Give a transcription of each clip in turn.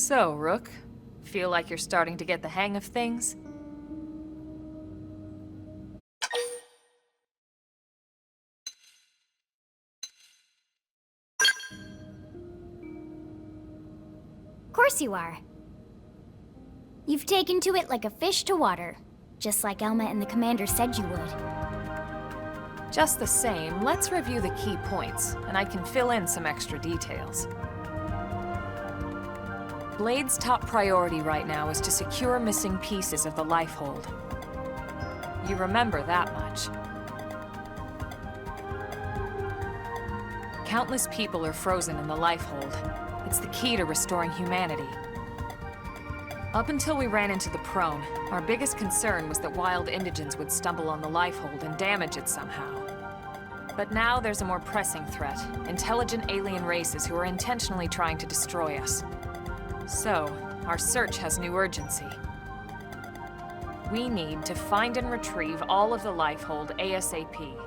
So, Rook, feel like you're starting to get the hang of things? Of course you are. You've taken to it like a fish to water, just like Elma and the commander said you would. Just the same, let's review the key points, and I can fill in some extra details. Blade's top priority right now is to secure missing pieces of the Lifehold. You remember that much. Countless people are frozen in the Lifehold. It's the key to restoring humanity. Up until we ran into the Prone, our biggest concern was that wild indigents would stumble on the Lifehold and damage it somehow. But now there's a more pressing threat, intelligent alien races who are intentionally trying to destroy us. So, our search has new urgency. We need to find and retrieve all of the Lifehold ASAP.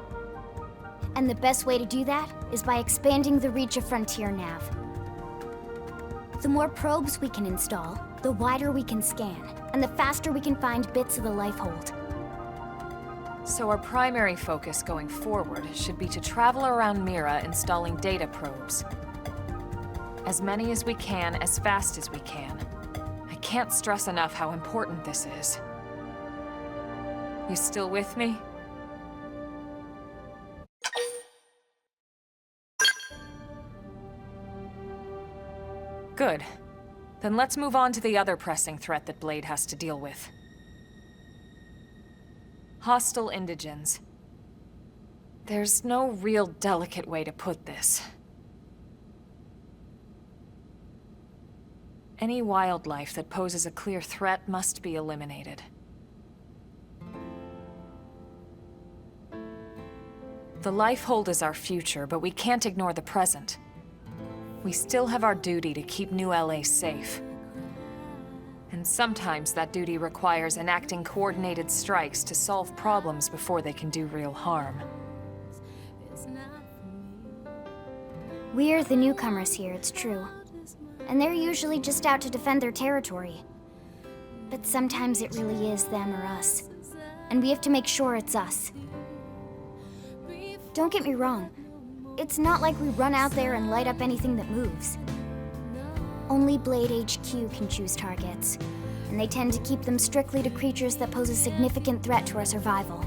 And the best way to do that is by expanding the reach of Frontier Nav. The more probes we can install, the wider we can scan, and the faster we can find bits of the Lifehold. So our primary focus going forward should be to travel around Mira installing data probes. As many as we can, as fast as we can. I can't stress enough how important this is. You still with me? Good. Then let's move on to the other pressing threat that Blade has to deal with. Hostile indigens. There's no real delicate way to put this. Any wildlife that poses a clear threat must be eliminated. The Lifehold is our future, but we can't ignore the present. We still have our duty to keep New LA safe. And sometimes that duty requires enacting coordinated strikes to solve problems before they can do real harm. We're the newcomers here, it's true. And they're usually just out to defend their territory. But sometimes it really is them or us. And we have to make sure it's us. Don't get me wrong. It's not like we run out there and light up anything that moves. Only Blade HQ can choose targets, and they tend to keep them strictly to creatures that pose a significant threat to our survival.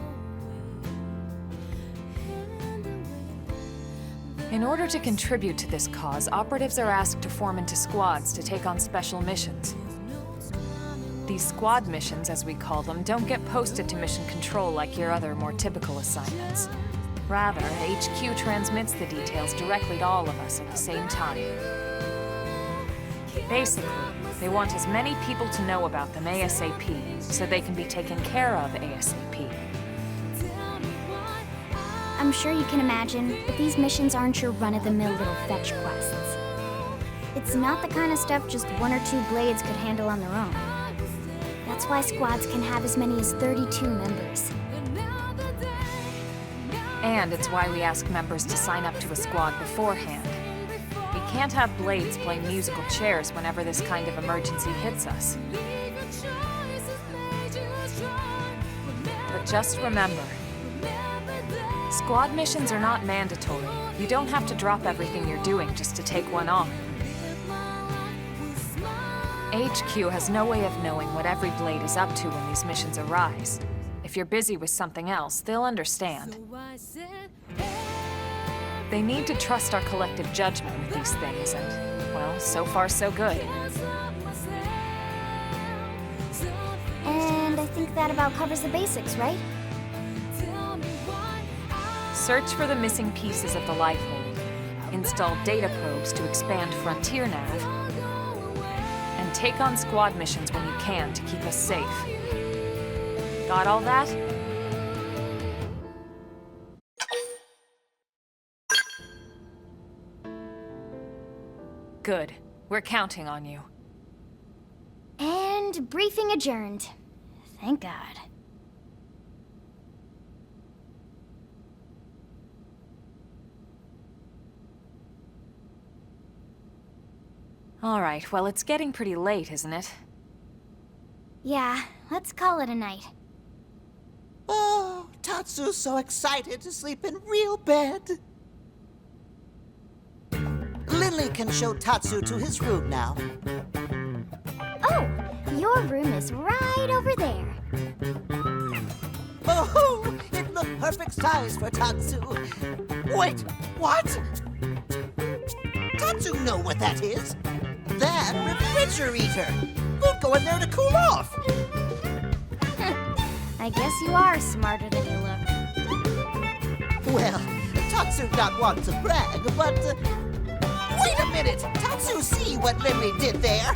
In order to contribute to this cause, operatives are asked to form into squads to take on special missions. These squad missions, as we call them, don't get posted to mission control like your other, more typical assignments. Rather, HQ transmits the details directly to all of us at the same time. Basically, they want as many people to know about them ASAP, so they can be taken care of ASAP. I'm sure you can imagine, but these missions aren't your run-of-the-mill little fetch quests. It's not the kind of stuff just one or two Blades could handle on their own. That's why squads can have as many as 32 members. And it's why we ask members to sign up to a squad beforehand. We can't have Blades play musical chairs whenever this kind of emergency hits us. But just remember, squad missions are not mandatory. You don't have to drop everything you're doing just to take one on. HQ has no way of knowing what every Blade is up to when these missions arise. If you're busy with something else, they'll understand. They need to trust our collective judgment with these things, and, well, so far so good. And I think that about covers the basics, right? Search for the missing pieces of the Lifehold, install data probes to expand Frontier Nav, and take on squad missions when you can to keep us safe. Got all that? Good. We're counting on you. And briefing adjourned. Thank God. Alright, well it's getting pretty late, isn't it? Yeah, let's call it a night. Oh, Tatsu's so excited to sleep in real bed. Lily can show Tatsu to his room now. Oh, your room is right over there. Oh, it looked perfect size for Tatsu. Wait, what? Tatsu know what that is. That refrigerator. We'll go in there to cool off. I guess you are smarter than you look. Well, Tatsu not want to brag, but... wait a minute! Tatsu see what Lily did there!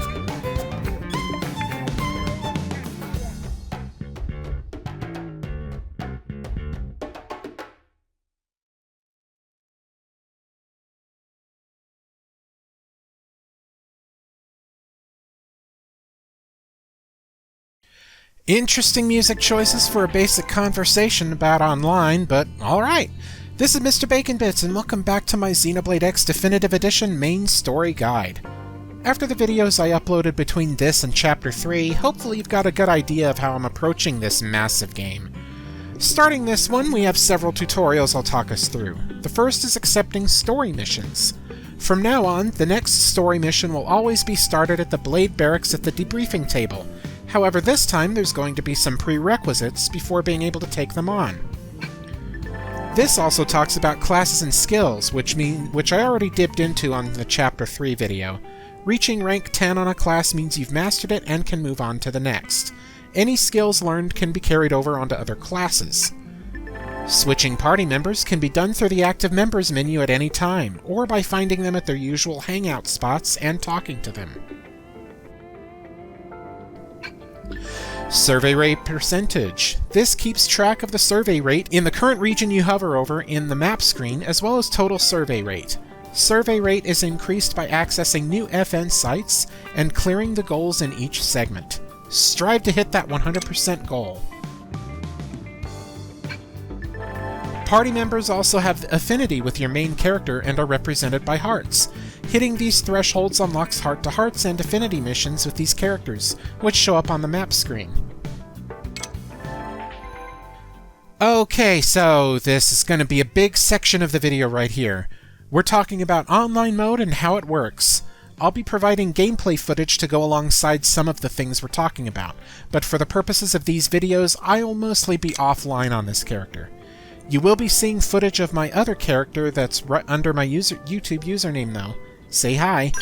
Interesting music choices for a basic conversation about online, but alright. This is Mr. Bacon Bits, and welcome back to my Xenoblade X Definitive Edition Main Story Guide. After the videos I uploaded between this and Chapter 3, hopefully you've got a good idea of how I'm approaching this massive game. Starting this one, we have several tutorials I'll talk us through. The first is accepting story missions. From now on, the next story mission will always be started at the BLADE Barracks at the debriefing table. However, this time there's going to be some prerequisites before being able to take them on. This also talks about classes and skills, which I already dipped into on the Chapter 3 video. Reaching rank 10 on a class means you've mastered it and can move on to the next. Any skills learned can be carried over onto other classes. Switching party members can be done through the Active Members menu at any time, or by finding them at their usual hangout spots and talking to them. Survey rate percentage. This keeps track of the survey rate in the current region you hover over in the map screen, as well as total survey rate. Survey rate is increased by accessing new FN sites and clearing the goals in each segment. Strive to hit that 100% goal. Party members also have affinity with your main character and are represented by hearts. Hitting these thresholds unlocks heart-to-hearts and affinity missions with these characters, which show up on the map screen. Okay, so this is going to be a big section of the video right here. We're talking about online mode and how it works. I'll be providing gameplay footage to go alongside some of the things we're talking about, but for the purposes of these videos, I'll mostly be offline on this character. You will be seeing footage of my other character that's right under my YouTube username, though. Say hi.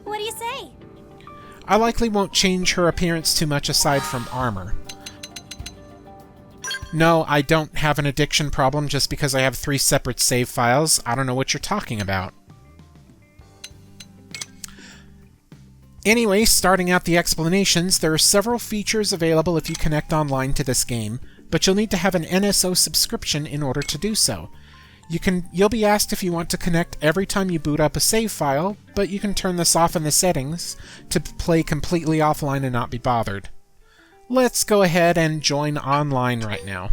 What do you say? I likely won't change her appearance too much aside from armor. No, I don't have an addiction problem just because I have 3 separate save files. I don't know what you're talking about. Anyway, starting out the explanations, there are several features available if you connect online to this game, but you'll need to have an NSO subscription in order to do so. You'll be asked if you want to connect every time you boot up a save file, but you can turn this off in the settings to play completely offline and not be bothered. Let's go ahead and join online right now.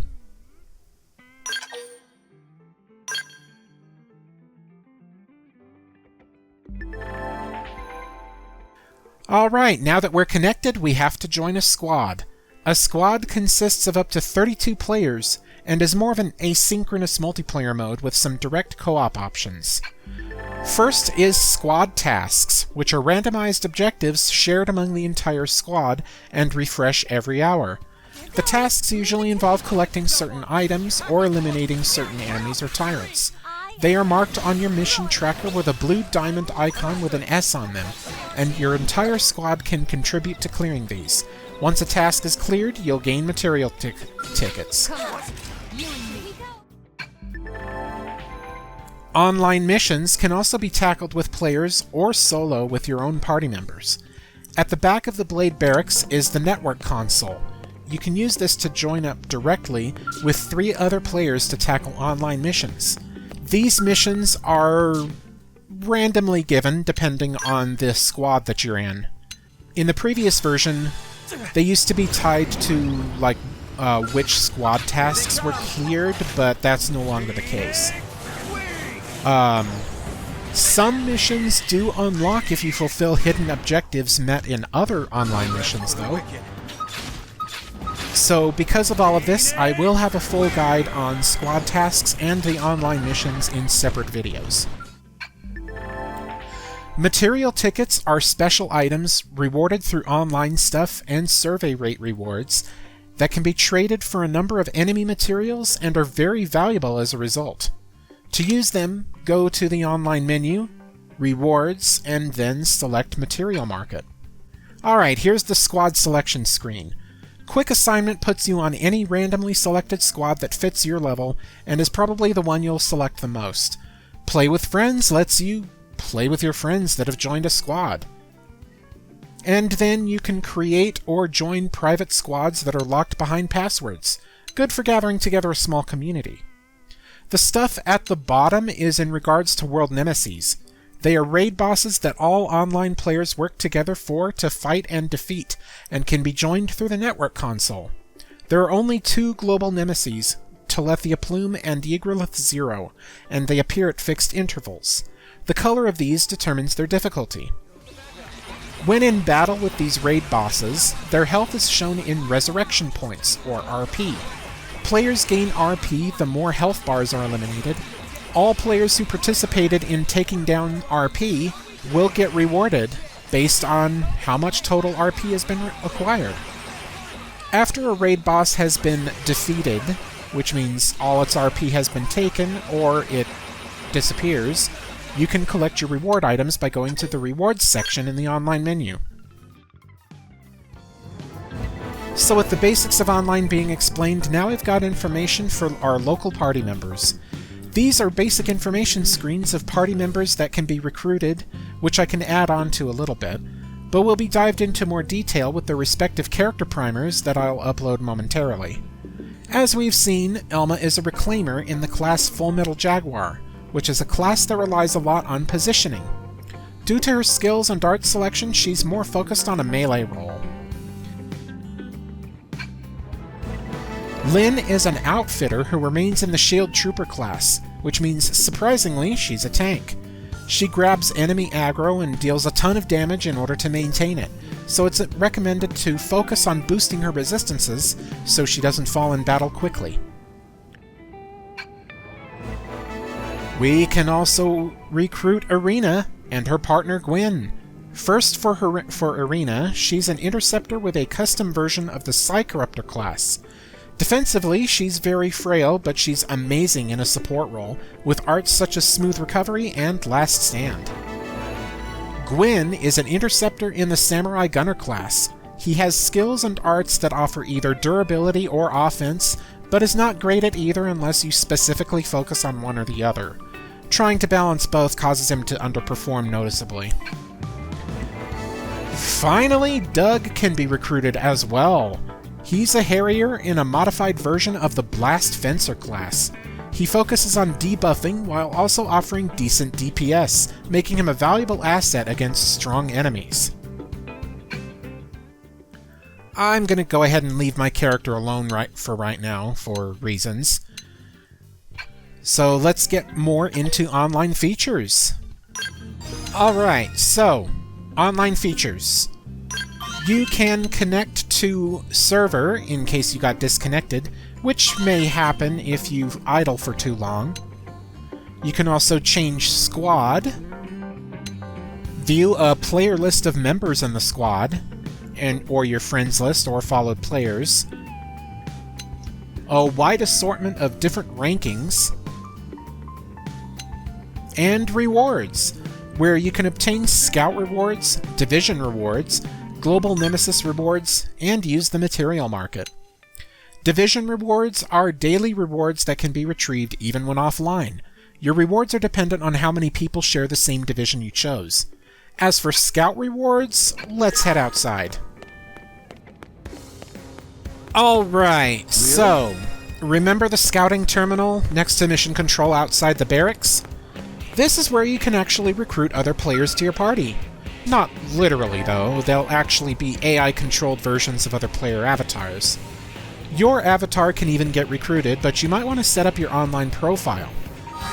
Alright, now that we're connected, we have to join a squad. A squad consists of up to 32 players, and is more of an asynchronous multiplayer mode with some direct co-op options. First is squad tasks, which are randomized objectives shared among the entire squad and refresh every hour. The tasks usually involve collecting certain items or eliminating certain enemies or tyrants. They are marked on your mission tracker with a blue diamond icon with an S on them, and your entire squad can contribute to clearing these. Once a task is cleared, you'll gain material tickets. Online missions can also be tackled with players or solo with your own party members. At the back of the BLADE Barracks is the network console. You can use this to join up directly with 3 other players to tackle online missions. These missions are randomly given depending on the squad that you're in. In the previous version, they used to be tied to which squad tasks were cleared, but that's no longer the case. Some missions do unlock if you fulfill hidden objectives met in other online missions, though. So, because of all of this, I will have a full guide on squad tasks and the online missions in separate videos. Material tickets are special items rewarded through online stuff and survey rate rewards that can be traded for a number of enemy materials and are very valuable as a result. To use them, go to the online menu, Rewards, and then select Material Market. Alright, here's the squad selection screen. Quick Assignment puts you on any randomly selected squad that fits your level, and is probably the one you'll select the most. Play with Friends lets you play with your friends that have joined a squad. And then you can create or join private squads that are locked behind passwords. Good for gathering together a small community. The stuff at the bottom is in regards to World Nemesis. They are raid bosses that all online players work together for to fight and defeat, and can be joined through the network console. There are only 2 global Nemesis, Telethia Plume and Yggdrasilith Zero, and they appear at fixed intervals. The color of these determines their difficulty. When in battle with these raid bosses, their health is shown in resurrection points, or RP. Players gain RP the more health bars are eliminated. All players who participated in taking down RP will get rewarded based on how much total RP has been acquired. After a raid boss has been defeated, which means all its RP has been taken or it disappears, you can collect your reward items by going to the rewards section in the online menu. So with the basics of online being explained, now I've got information for our local party members. These are basic information screens of party members that can be recruited, which I can add on to a little bit, but will be dived into more detail with their respective character primers that I'll upload momentarily. As we've seen, Elma is a reclaimer in the class Full Metal Jaguar, which is a class that relies a lot on positioning. Due to her skills and art selection, she's more focused on a melee role. Lynn is an outfitter who remains in the Shield Trooper class, which means, surprisingly, she's a tank. She grabs enemy aggro and deals a ton of damage in order to maintain it, so it's recommended to focus on boosting her resistances so she doesn't fall in battle quickly. We can also recruit Irina and her partner Gwyn. First, for Irina, she's an interceptor with a custom version of the Psycorruptor class. Defensively, she's very frail, but she's amazing in a support role, with arts such as Smooth Recovery and Last Stand. Gwyn is an interceptor in the Samurai Gunner class. He has skills and arts that offer either durability or offense, but is not great at either unless you specifically focus on one or the other. Trying to balance both causes him to underperform noticeably. Finally, Doug can be recruited as well. He's a Harrier in a modified version of the Blast Fencer class. He focuses on debuffing while also offering decent DPS, making him a valuable asset against strong enemies. I'm gonna go ahead and leave my character alone right now, for reasons. So let's get more into online features. Alright, so, online features. You can connect to server in case you got disconnected, which may happen if you idle for too long. You can also change squad, view a player list of members in the squad, or your friends list or followed players, a wide assortment of different rankings, and rewards, where you can obtain scout rewards, division rewards, global nemesis rewards, and use the material market. Division rewards are daily rewards that can be retrieved even when offline. Your rewards are dependent on how many people share the same division you chose. As for scout rewards, let's head outside. Alright, so, remember the scouting terminal next to mission control outside the barracks? This is where you can actually recruit other players to your party. Not literally, though. They'll actually be AI-controlled versions of other player avatars. Your avatar can even get recruited, but you might want to set up your online profile.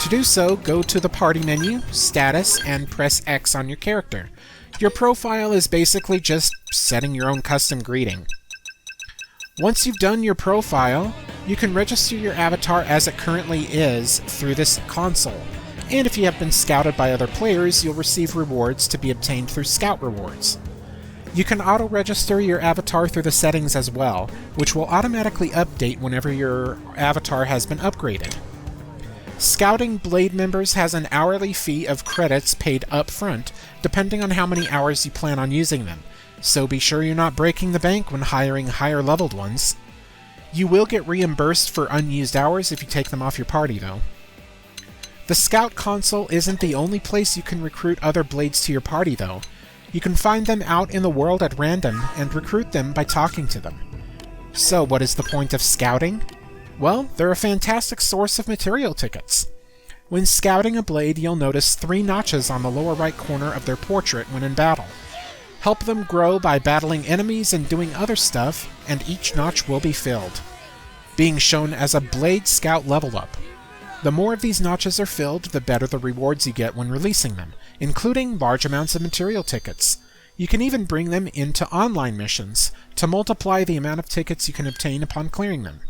To do so, go to the Party menu, Status, and press X on your character. Your profile is basically just setting your own custom greeting. Once you've done your profile, you can register your avatar as it currently is through this console. And if you have been scouted by other players, you'll receive rewards to be obtained through Scout Rewards. You can auto-register your avatar through the settings as well, which will automatically update whenever your avatar has been upgraded. Scouting Blade members has an hourly fee of credits paid up front, depending on how many hours you plan on using them, so be sure you're not breaking the bank when hiring higher-leveled ones. You will get reimbursed for unused hours if you take them off your party, though. The Scout console isn't the only place you can recruit other Blades to your party, though. You can find them out in the world at random and recruit them by talking to them. So what is the point of scouting? Well, they're a fantastic source of material tickets. When scouting a Blade, you'll notice 3 notches on the lower right corner of their portrait when in battle. Help them grow by battling enemies and doing other stuff, and each notch will be filled, being shown as a Blade Scout level up. The more of these notches are filled, the better the rewards you get when releasing them, including large amounts of material tickets. You can even bring them into online missions to multiply the amount of tickets you can obtain upon clearing them.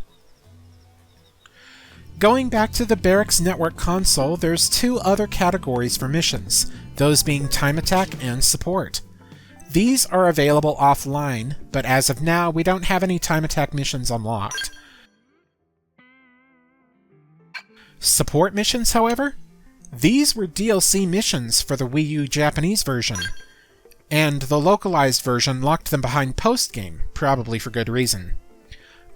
Going back to the Barracks Network console, there's 2 other categories for missions, those being Time Attack and Support. These are available offline, but as of now, we don't have any Time Attack missions unlocked. Support missions, however? These were DLC missions for the Wii U Japanese version, and the localized version locked them behind post-game, probably for good reason.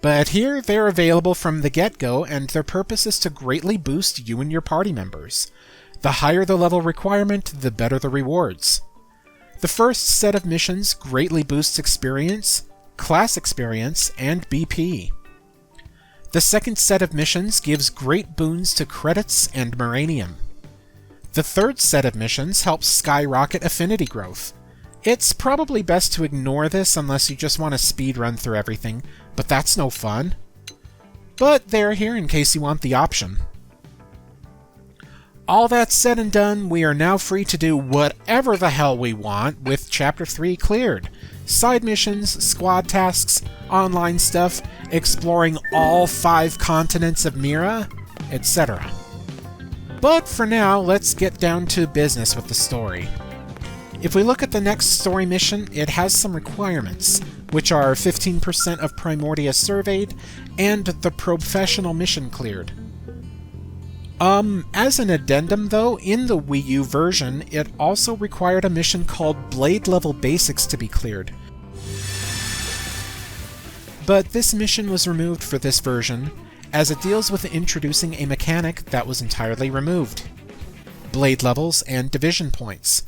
But here, they're available from the get-go, and their purpose is to greatly boost you and your party members. The higher the level requirement, the better the rewards. The first set of missions greatly boosts experience, class experience, and BP. The second set of missions gives great boons to credits and Moranium. The third set of missions helps skyrocket affinity growth. It's probably best to ignore this unless you just want to speed run through everything, but that's no fun. But they're here in case you want the option. All that said and done, we are now free to do whatever the hell we want with Chapter 3 cleared. Side missions, squad tasks, online stuff, exploring all 5 continents of Mira, etc. But for now, let's get down to business with the story. If we look at the next story mission, it has some requirements, which are 15% of Primordia surveyed, and the professional mission cleared. As an addendum though, in the Wii U version, it also required a mission called Blade Level Basics to be cleared. But this mission was removed for this version, as it deals with introducing a mechanic that was entirely removed: Blade levels and division points.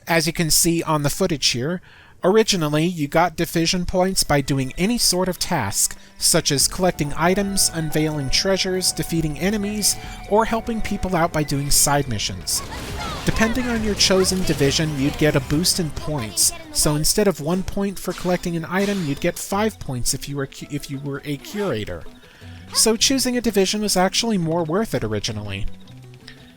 As you can see on the footage here, originally you got division points by doing any sort of task, such as collecting items, unveiling treasures, defeating enemies, or helping people out by doing side missions. Depending on your chosen division, you'd get a boost in points, so instead of 1 point for collecting an item, you'd get 5 points if you were a curator. So choosing a division was actually more worth it originally.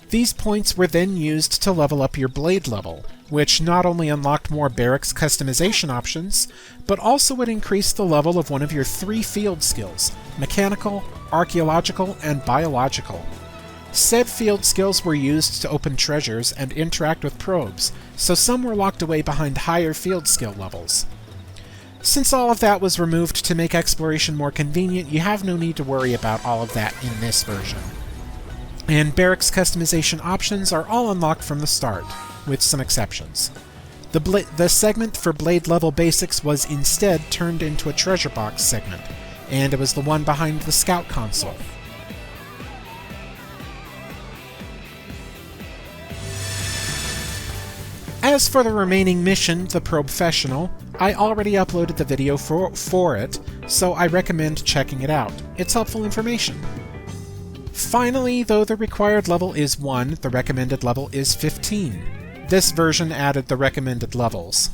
These points were then used to level up your Blade level, which not only unlocked more barracks customization options, but also would increase the level of one of your 3 field skills: mechanical, archaeological, and biological. Said field skills were used to open treasures and interact with probes, so some were locked away behind higher field skill levels. Since all of that was removed to make exploration more convenient, you have no need to worry about all of that in this version. And barracks customization options are all unlocked from the start, with some exceptions. The segment for Blade Level Basics was instead turned into a treasure box segment, and it was the one behind the Scout console. As for the remaining mission, the Professional, I already uploaded the video for it, so I recommend checking it out. It's helpful information. Finally, though the required level is 1, the recommended level is 15. This version added the recommended levels.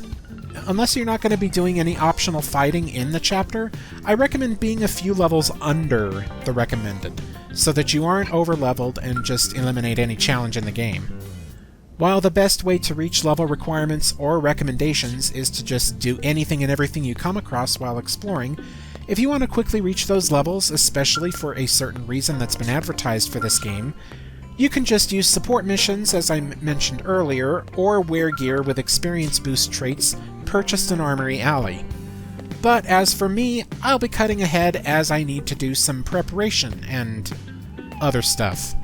Unless you're not going to be doing any optional fighting in the chapter, I recommend being a few levels under the recommended. so that you aren't over-leveled and just eliminate any challenge in the game. While the best way to reach level requirements or recommendations is to just do anything and everything you come across while exploring, if you want to quickly reach those levels, especially for a certain reason that's been advertised for this game, you can just use support missions, as I mentioned earlier, or wear gear with experience boost traits purchased in Armory Alley. But as for me, I'll be cutting ahead as I need to do some preparation and other stuff.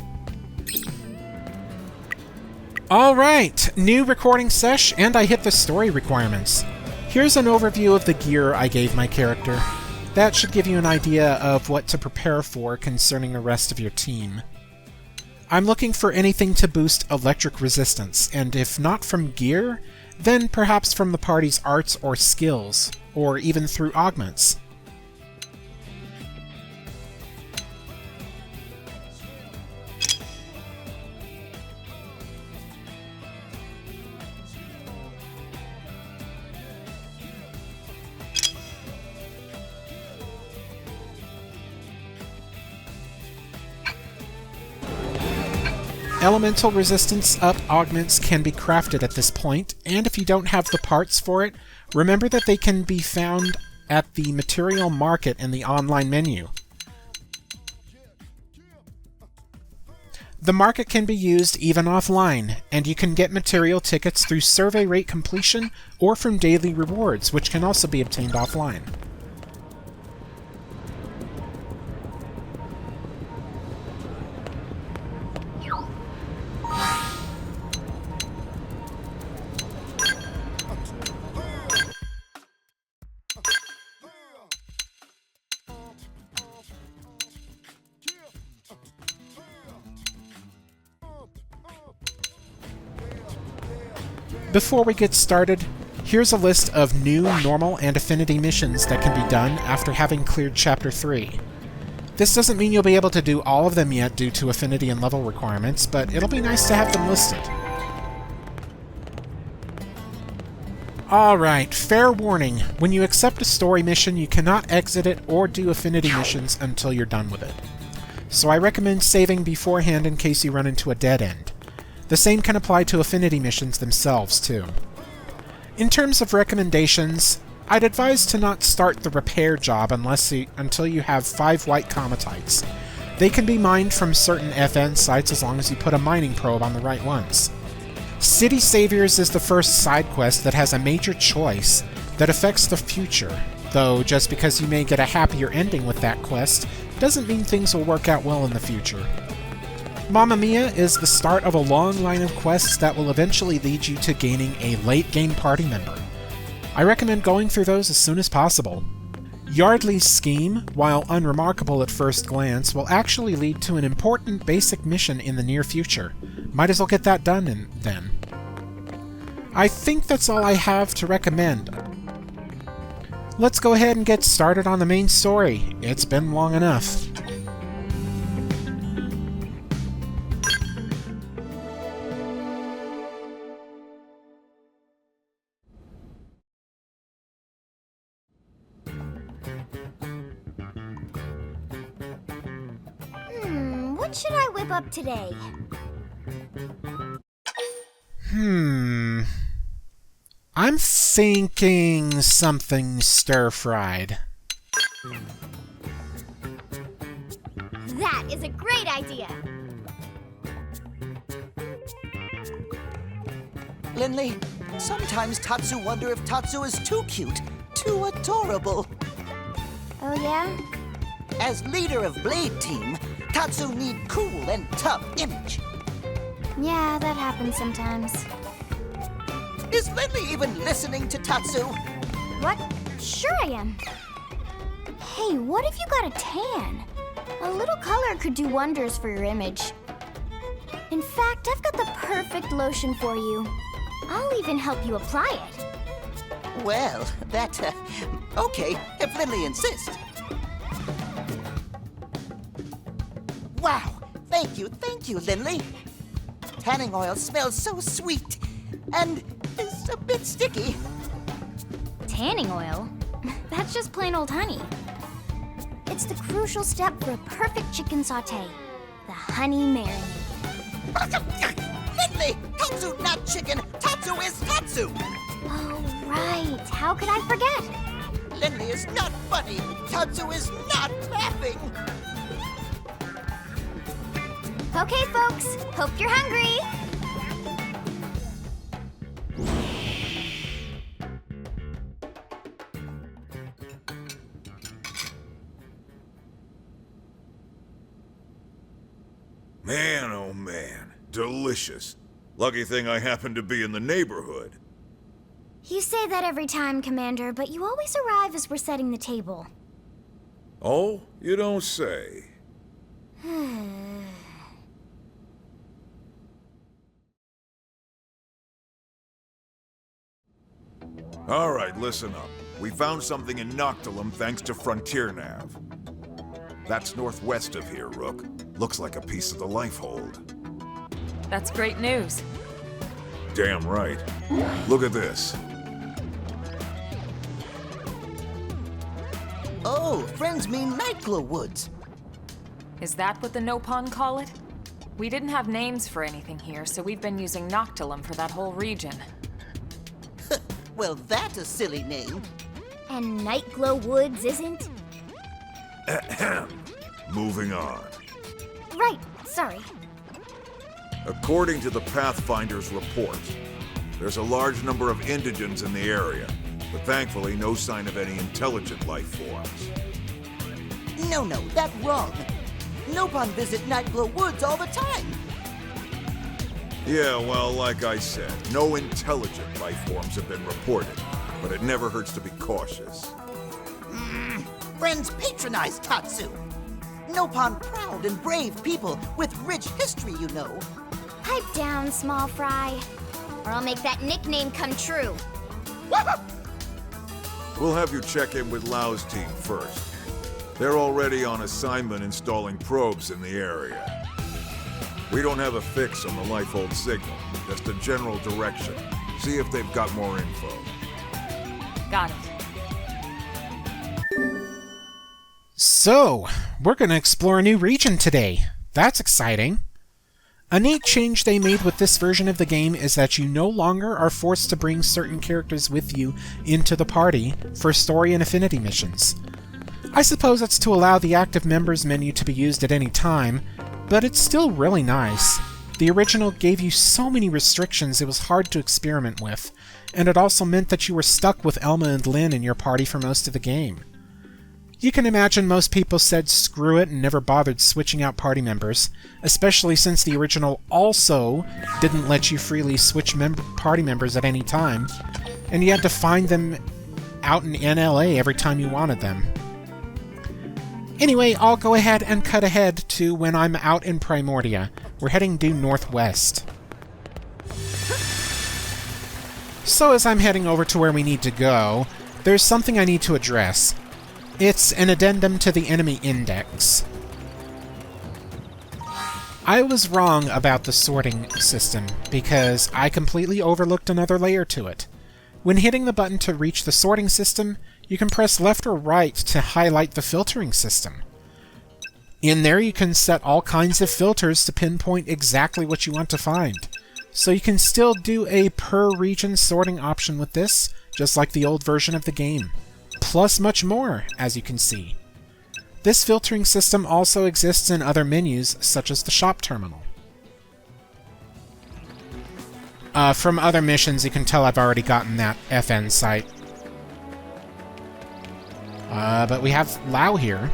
Alright, new recording sesh, and I hit the story requirements. Here's an overview of the gear I gave my character. That should give you an idea of what to prepare for concerning the rest of your team. I'm looking for anything to boost electric resistance, and if not from gear, then perhaps from the party's arts or skills, or even through augments. Elemental resistance up augments can be crafted at this point, and if you don't have the parts for it, remember that they can be found at the material market in the online menu. The market can be used even offline, and you can get material tickets through survey rate completion or from daily rewards, which can also be obtained offline. Before we get started, here's a list of new, normal, and affinity missions that can be done after having cleared Chapter 3. This doesn't mean you'll be able to do all of them yet due to affinity and level requirements, but it'll be nice to have them listed. Alright, fair warning. When you accept a story mission, you cannot exit it or do affinity missions until you're done with it. So I recommend saving beforehand in case you run into a dead end. The same can apply to affinity missions themselves, too. In terms of recommendations, I'd advise to not start the repair job until you have 5 white cometites. They can be mined from certain FN sites as long as you put a mining probe on the right ones. City Saviors is the first side quest that has a major choice that affects the future, though just because you may get a happier ending with that quest doesn't mean things will work out well in the future. Mamma Mia is the start of a long line of quests that will eventually lead you to gaining a late-game party member. I recommend going through those as soon as possible. Yardley's scheme, while unremarkable at first glance, will actually lead to an important basic mission in the near future. Might as well get that done then. I think that's all I have to recommend. Let's go ahead and get started on the main story. It's been long enough. What should I whip up today? I'm thinking something stir-fried. That is a great idea! Lindley, sometimes Tatsu wonder if Tatsu is too cute, too adorable. Oh yeah? As leader of Blade Team, Tatsu need cool and tough image. Yeah, that happens sometimes. Is Lindley even listening to Tatsu? What? Sure I am. Hey, what if you got a tan? A little color could do wonders for your image. In fact, I've got the perfect lotion for you. I'll even help you apply it. Well, okay, if Lindley insists. Wow, thank you, Lindley. Tanning oil smells so sweet, and is a bit sticky. Tanning oil? That's just plain old honey. It's the crucial step for a perfect chicken sauté. The honey marinade. Lindley! Tatsu, not chicken! Tatsu is Tatsu! Oh, right. How could I forget? Lindley is not funny! Tatsu is not laughing! Okay, folks. Hope you're hungry. Man, oh man. Delicious. Lucky thing I happened to be in the neighborhood. You say that every time, Commander, but you always arrive as we're setting the table. Oh, you don't say. All right, listen up. We found something in Noctilum thanks to Frontier Nav. That's northwest of here, Rook. Looks like a piece of the Lifehold. That's great news. Damn right. Look at this. Oh, friends mean Nightglow Woods. Is that what the Nopon call it? We didn't have names for anything here, so we've been using Noctilum for that whole region. Well, that's a silly name. And Nightglow Woods isn't? Ahem. Moving on. Right, sorry. According to the Pathfinder's report, there's a large number of indigents in the area, but thankfully no sign of any intelligent life forms. No, that's wrong. Nopon visit Nightglow Woods all the time. Yeah, well, like I said, no intelligent life forms have been reported, but it never hurts to be cautious. Friends patronize Tatsu. Nopon proud and brave people with rich history, you know. Pipe down, small fry, or I'll make that nickname come true. We'll have you check in with Lau's team first. They're already on assignment installing probes in the area. We don't have a fix on the Lifehold signal, just a general direction. See if they've got more info. Got it. So, we're going to explore a new region today. That's exciting. A neat change they made with this version of the game is that you no longer are forced to bring certain characters with you into the party for story and affinity missions. I suppose it's to allow the active members menu to be used at any time, but it's still really nice. The original gave you so many restrictions it was hard to experiment with, and it also meant that you were stuck with Elma and Lynn in your party for most of the game. You can imagine most people said screw it and never bothered switching out party members, especially since the original also didn't let you freely switch party members at any time, and you had to find them out in NLA every time you wanted them. Anyway, I'll go ahead and cut ahead to when I'm out in Primordia. We're heading due northwest. So as I'm heading over to where we need to go, there's something I need to address. It's an addendum to the enemy index. I was wrong about the sorting system, because I completely overlooked another layer to it. When hitting the button to reach the sorting system, you can press left or right to highlight the filtering system. In there you can set all kinds of filters to pinpoint exactly what you want to find. So you can still do a per-region sorting option with this, just like the old version of the game. Plus much more, as you can see. This filtering system also exists in other menus, such as the shop terminal. From other missions, you can tell I've already gotten that FN site. But we have Lau here.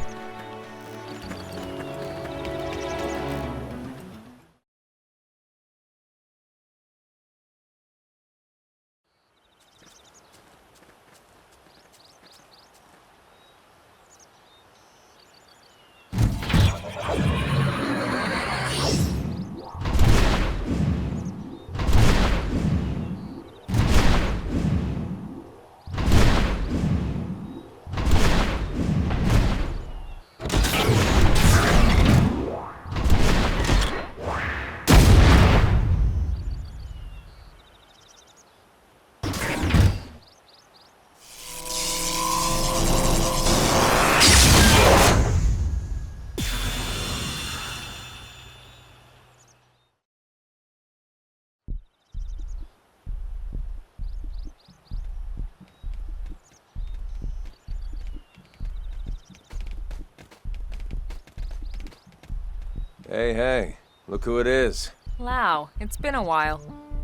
Hey, hey. Look who it is. Lau, it's been a while.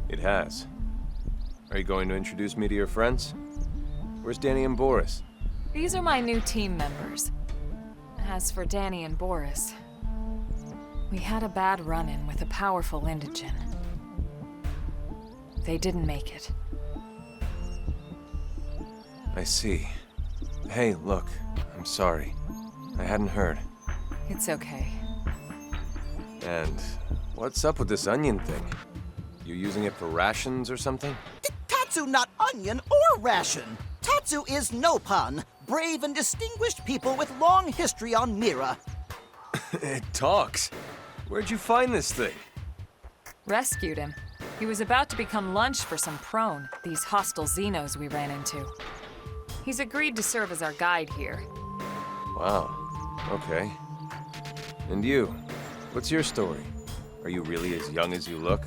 It has. Are you going to introduce me to your friends? Where's Danny and Boris? These are my new team members. As for Danny and Boris, we had a bad run-in with a powerful indigen. They didn't make it. I see. Hey, look. I'm sorry. I hadn't heard. It's okay. And what's up with this onion thing? You using it for rations or something? Tatsu not onion or ration. Tatsu is Nopon, brave and distinguished people with long history on Mira. It talks. Where'd you find this thing? Rescued him. He was about to become lunch for some prone, these hostile Xenos we ran into. He's agreed to serve as our guide here. Wow. Okay. And you? What's your story? Are you really as young as you look?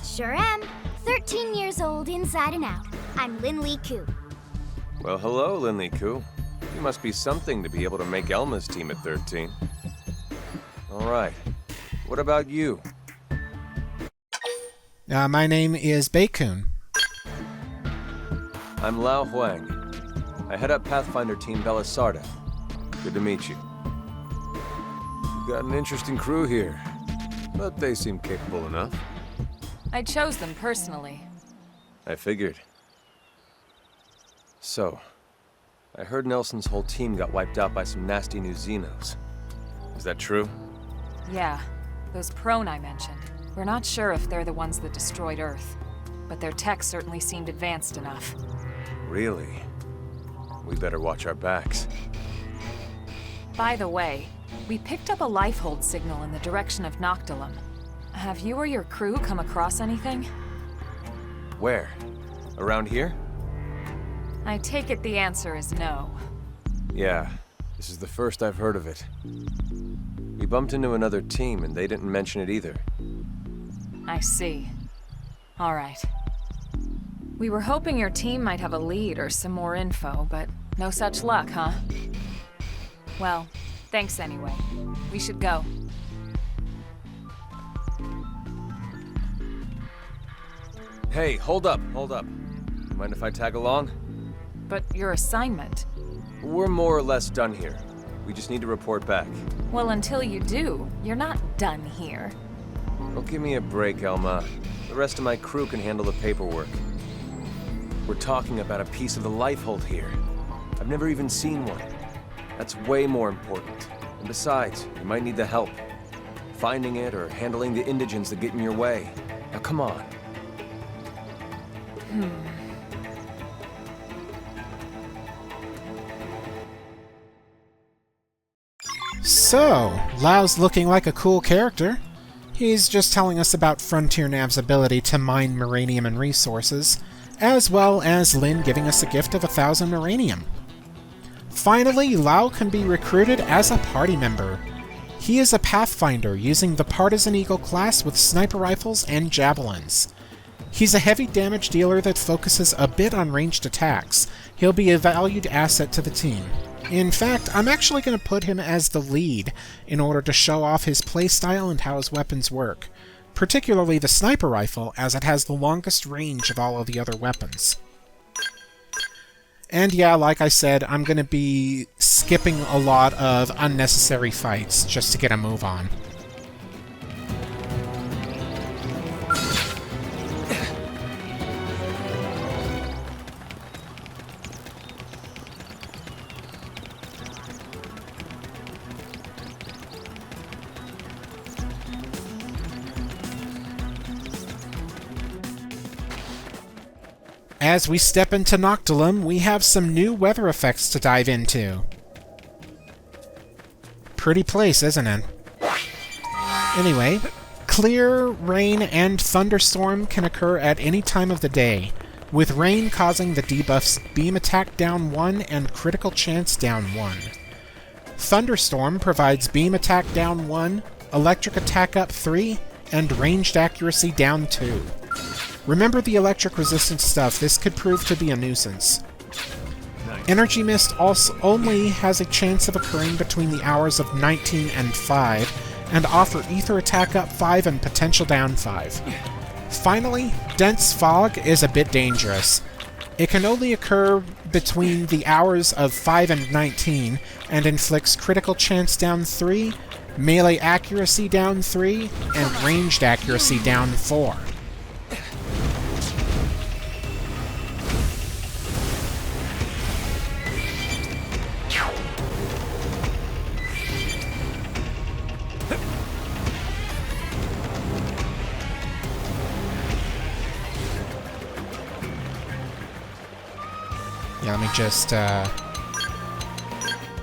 Sure am. 13 years old inside and out. I'm Lin-Lee Ku. Well, hello, Lin-Lee Ku. You must be something to be able to make Elma's team at 13. All right. What about you? My name is Baekun. I'm Lao Huang. I head up Pathfinder Team Belisarda. Good to meet you. You've got an interesting crew here, but they seem capable enough. I chose them personally. I figured. So, I heard Nelson's whole team got wiped out by some nasty new Xenos. Is that true? Yeah, those prone I mentioned. We're not sure if they're the ones that destroyed Earth, but their tech certainly seemed advanced enough. Really? We better watch our backs. By the way, we picked up a Lifehold signal in the direction of Noctilum. Have you or your crew come across anything? Where? Around here? I take it the answer is no. Yeah, this is the first I've heard of it. We bumped into another team and they didn't mention it either. I see. All right. We were hoping your team might have a lead or some more info, but no such luck, huh? Well, thanks anyway. We should go. Hey, hold up. Mind if I tag along? But your assignment? We're more or less done here. We just need to report back. Well, until you do, you're not done here. Well, give me a break, Elma. The rest of my crew can handle the paperwork. We're talking about a piece of the Lifehold here. I've never even seen one. That's way more important. And besides, you might need the help. Finding it or handling the indigens that get in your way. Now come on. So, Lau's looking like a cool character. He's just telling us about Frontier Nav's ability to mine Miranium and resources, as well as Lin giving us a gift of 1,000 Miranium. Finally, Lau can be recruited as a party member. He is a Pathfinder using the Partisan Eagle class with sniper rifles and javelins. He's a heavy damage dealer that focuses a bit on ranged attacks. He'll be a valued asset to the team. In fact, I'm actually going to put him as the lead in order to show off his playstyle and how his weapons work, particularly the sniper rifle, as it has the longest range of all of the other weapons. And yeah, like I said, I'm going to be skipping a lot of unnecessary fights just to get a move on. As we step into Noctilum, we have some new weather effects to dive into. Pretty place, isn't it? Anyway, clear, rain, and thunderstorm can occur at any time of the day, with rain causing the debuffs Beam Attack down 1 and Critical Chance down 1. Thunderstorm provides Beam Attack down 1, Electric Attack up 3, and Ranged Accuracy down 2. Remember the electric resistant stuff, this could prove to be a nuisance. Energy Mist also only has a chance of occurring between the hours of 19 and 5, and offer ether attack up 5 and potential down 5. Finally, dense fog is a bit dangerous. It can only occur between the hours of 5 and 19, and inflicts critical chance down 3, melee accuracy down 3, and ranged accuracy down 4. Yeah, let me just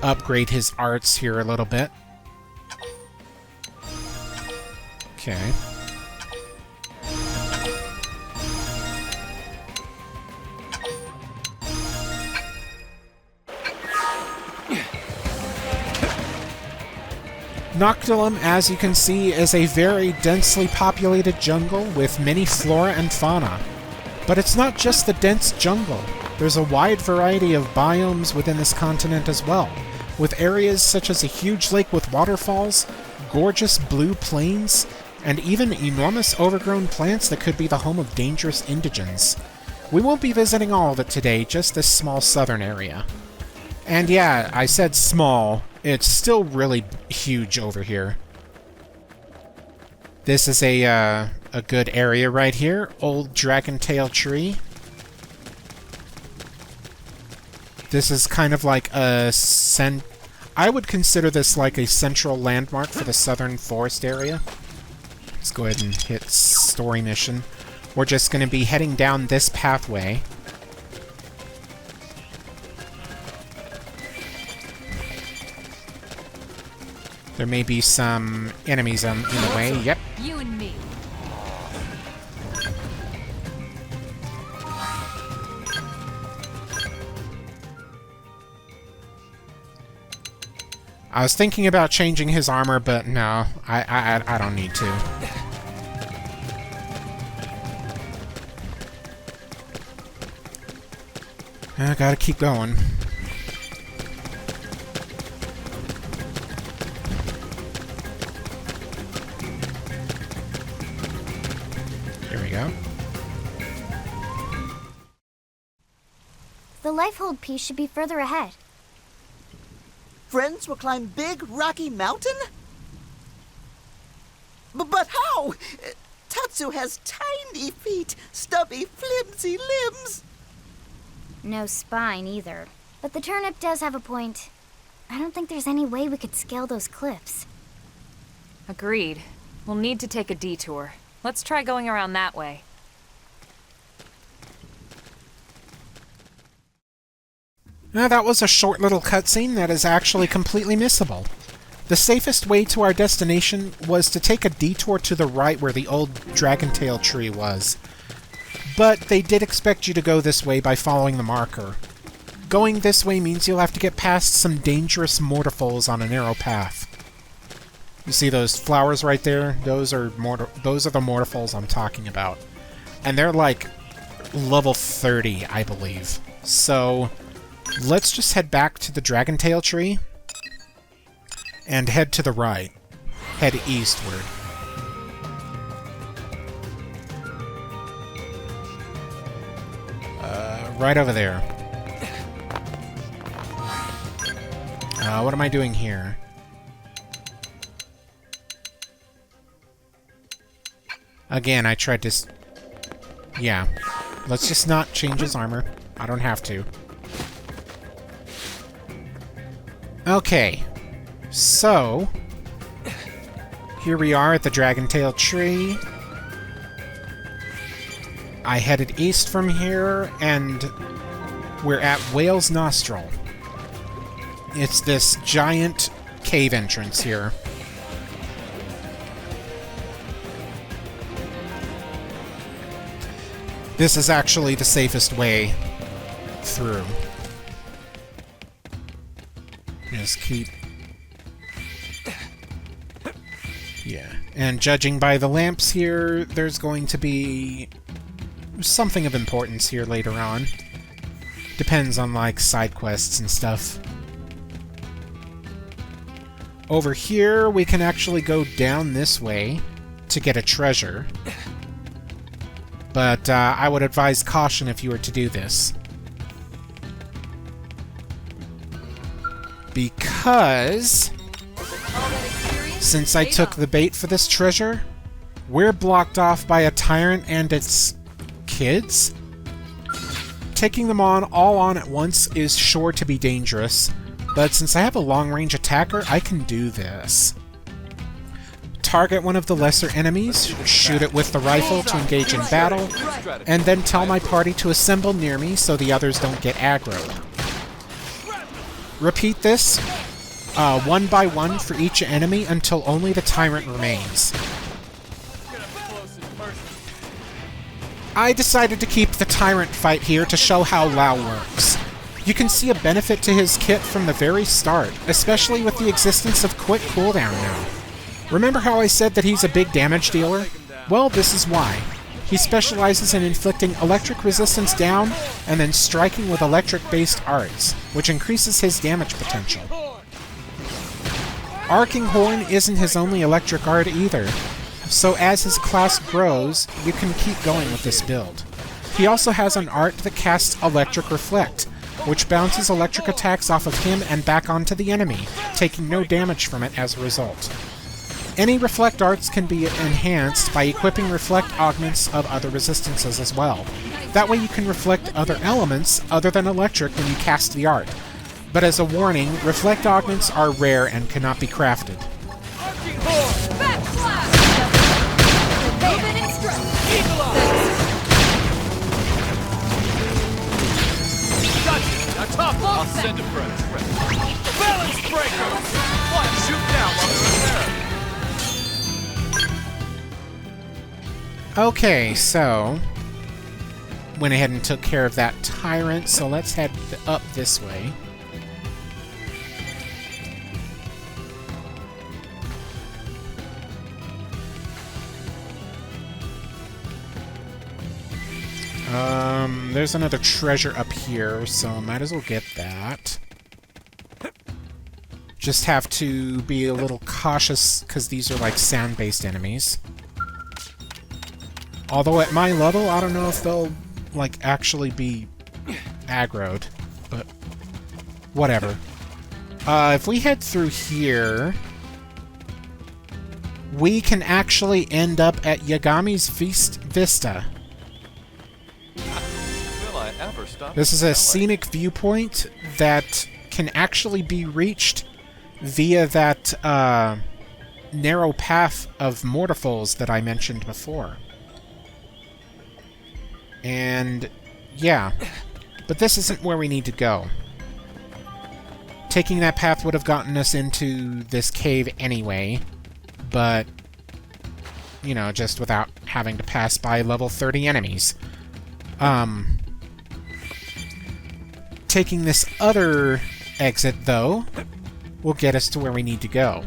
upgrade his arts here a little bit. Okay. Noctilum, as you can see, is a very densely populated jungle with many flora and fauna. But it's not just the dense jungle. There's a wide variety of biomes within this continent as well, with areas such as a huge lake with waterfalls, gorgeous blue plains, and even enormous overgrown plants that could be the home of dangerous indigents. We won't be visiting all of it today, just this small southern area. And yeah, I said small. It's still really huge over here. This is a good area right here. Old Dragon Tail Tree. This is kind of like a I would consider this like a central landmark for the southern forest area. Let's go ahead and hit story mission. We're just going to be heading down this pathway. There may be some enemies in the way. Yep. You and me. I was thinking about changing his armor, but no, I don't need to. I gotta keep going. Here we go. The Lifehold piece should be further ahead. Friends will climb Big Rocky Mountain? But how? Tatsu has tiny feet, stubby, flimsy limbs. No spine either. But the turnip does have a point. I don't think there's any way we could scale those cliffs. Agreed. We'll need to take a detour. Let's try going around that way. Now, that was a short little cutscene that is actually completely missable. The safest way to our destination was to take a detour to the right where the old Dragon Tail tree was. But they did expect you to go this way by following the marker. Going this way means you'll have to get past some dangerous mortarfoes on a narrow path. You see those flowers right there? Those are the mortarfoes I'm talking about. And they're like level 30, I believe. So let's just head back to the Dragon Tail tree and head to the right. Head eastward. Right over there. What am I doing here? Again, I tried to... Yeah. Let's just not change his armor. I don't have to. Okay. So... here we are at the Dragon Tail tree. I headed east from here, and we're at Whale's Nostril. It's this giant cave entrance here. This is actually the safest way through. Just keep... yeah. And judging by the lamps here, there's going to be something of importance here later on. Depends on, like, side quests and stuff. Over here, we can actually go down this way to get a treasure. But I would advise caution if you were to do this. Because since I took the bait for this treasure, we're blocked off by a tyrant and its kids. Taking them on all on at once is sure to be dangerous, but since I have a long-range attacker, I can do this. Target one of the lesser enemies, shoot it with the rifle to engage in battle, and then tell my party to assemble near me so the others don't get aggroed. Repeat this, one by one for each enemy until only the tyrant remains. I decided to keep the tyrant fight here to show how Lao works. You can see a benefit to his kit from the very start, especially with the existence of quick cooldown now. Remember how I said that he's a big damage dealer? Well, this is why. He specializes in inflicting electric resistance down and then striking with electric-based arts, which increases his damage potential. Arcing Horn isn't his only electric art either, so as his class grows, you can keep going with this build. He also has an art that casts Electric Reflect, which bounces electric attacks off of him and back onto the enemy, taking no damage from it as a result. Any Reflect arts can be enhanced by equipping Reflect augments of other resistances as well. That way you can reflect other elements other than electric when you cast the art. But as a warning, Reflect augments are rare and cannot be crafted. I'll send a friend. Balance breaker! Why shoot down while they're in there? Okay, so went ahead and took care of that tyrant, so let's head up this way. There's another treasure up here, so I might as well get that. Just have to be a little cautious, because these are like sound-based enemies. Although at my level, I don't know if they'll, like, actually be aggroed, but whatever. If we head through here, we can actually end up at Yagami's Vista. This is a scenic viewpoint that can actually be reached via that narrow path of mortarfalls that I mentioned before. And yeah, but this isn't where we need to go. Taking that path would have gotten us into this cave anyway, but, you know, just without having to pass by level 30 enemies. Taking this other exit, though, will get us to where we need to go.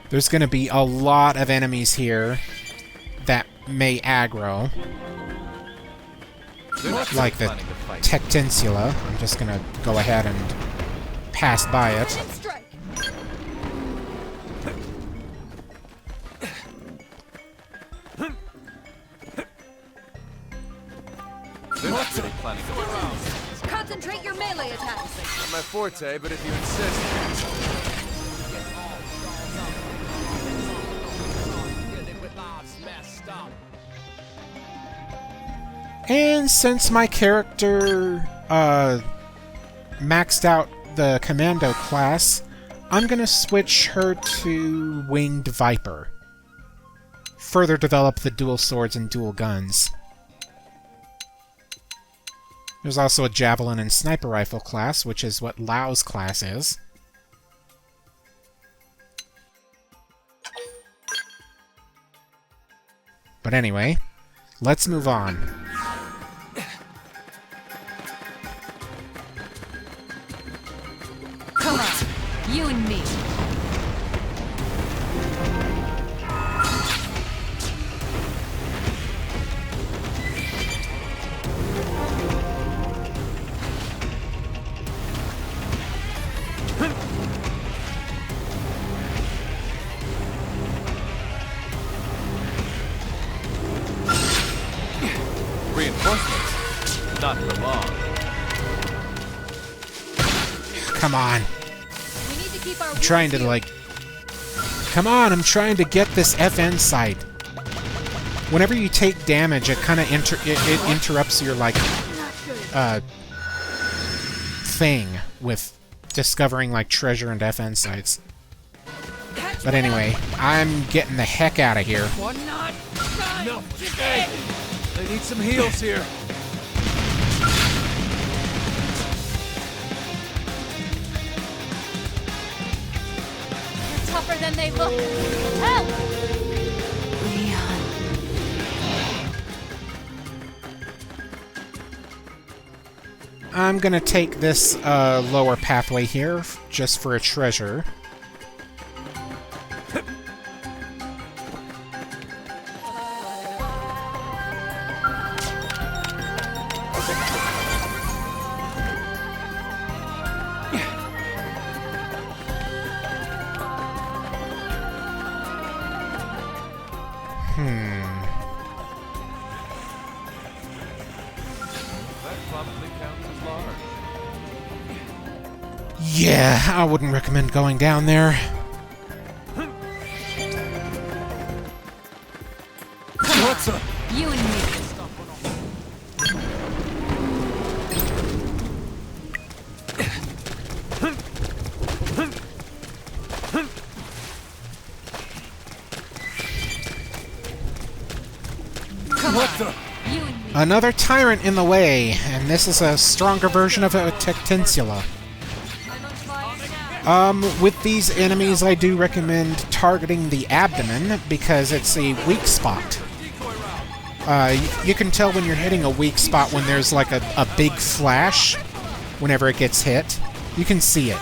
There's going to be a lot of enemies here that may aggro. Like the Tectinsula. I'm just going to go ahead and pass by it. Concentrate your melee attacks. Not my forte, but if you insist. And since my character maxed out the Commando class, I'm gonna switch her to Winged Viper. Further develop the dual swords and dual guns. There's also a Javelin and Sniper Rifle class, which is what Lao's class is. But anyway, let's move on. Come on, you and me. come on. We need to keep our I'm trying to, like... Come on, I'm trying to get this FN site. Whenever you take damage, it kind of it interrupts your, like, thing with discovering, like, treasure and FN sites. But anyway, I'm getting the heck out of here. One not. No. Hey, they need some heals here. They're tougher than they look. Help! I'm gonna take this lower pathway here, just for a treasure. Yeah, I wouldn't recommend going down there. What's up? You and me. What's up? You and me. Another tyrant in the way, and this is a stronger version of a Tectinsula. With these enemies, I do recommend targeting the abdomen, because it's a weak spot. You can tell when you're hitting a weak spot when there's, like, a big flash whenever it gets hit. You can see it.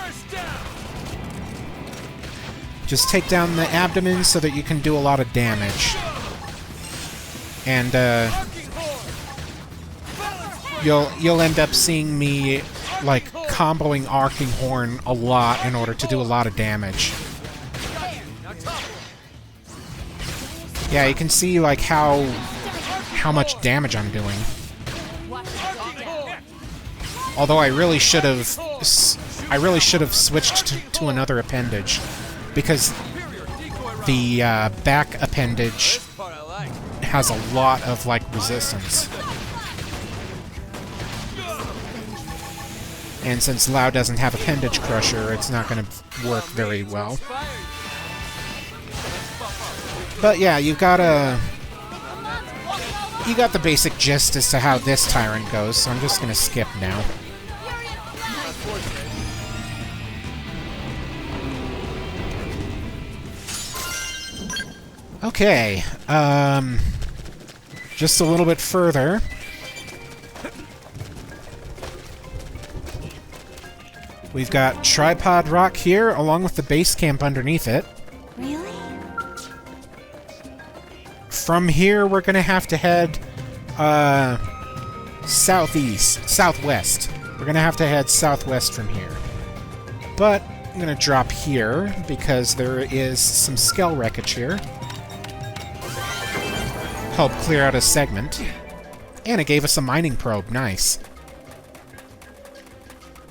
Just take down the abdomen so that you can do a lot of damage. And, you'll end up seeing me, like, comboing Arcing Horn a lot in order to do a lot of damage. Yeah, you can see, like, how much damage I'm doing. Although I really should have switched to another appendage, because the back appendage has a lot of, like, resistance. And since Lao doesn't have Appendage Crusher, it's not going to work very well. But yeah, you got the basic gist as to how this tyrant goes, so I'm just going to skip now. Okay, just a little bit further. We've got Tripod Rock here, along with the base camp underneath it. Really? From here, we're gonna have to head, southwest. We're gonna have to head southwest from here. But I'm gonna drop here, because there is some Skell wreckage here. Help clear out a segment. And it gave us a mining probe, nice.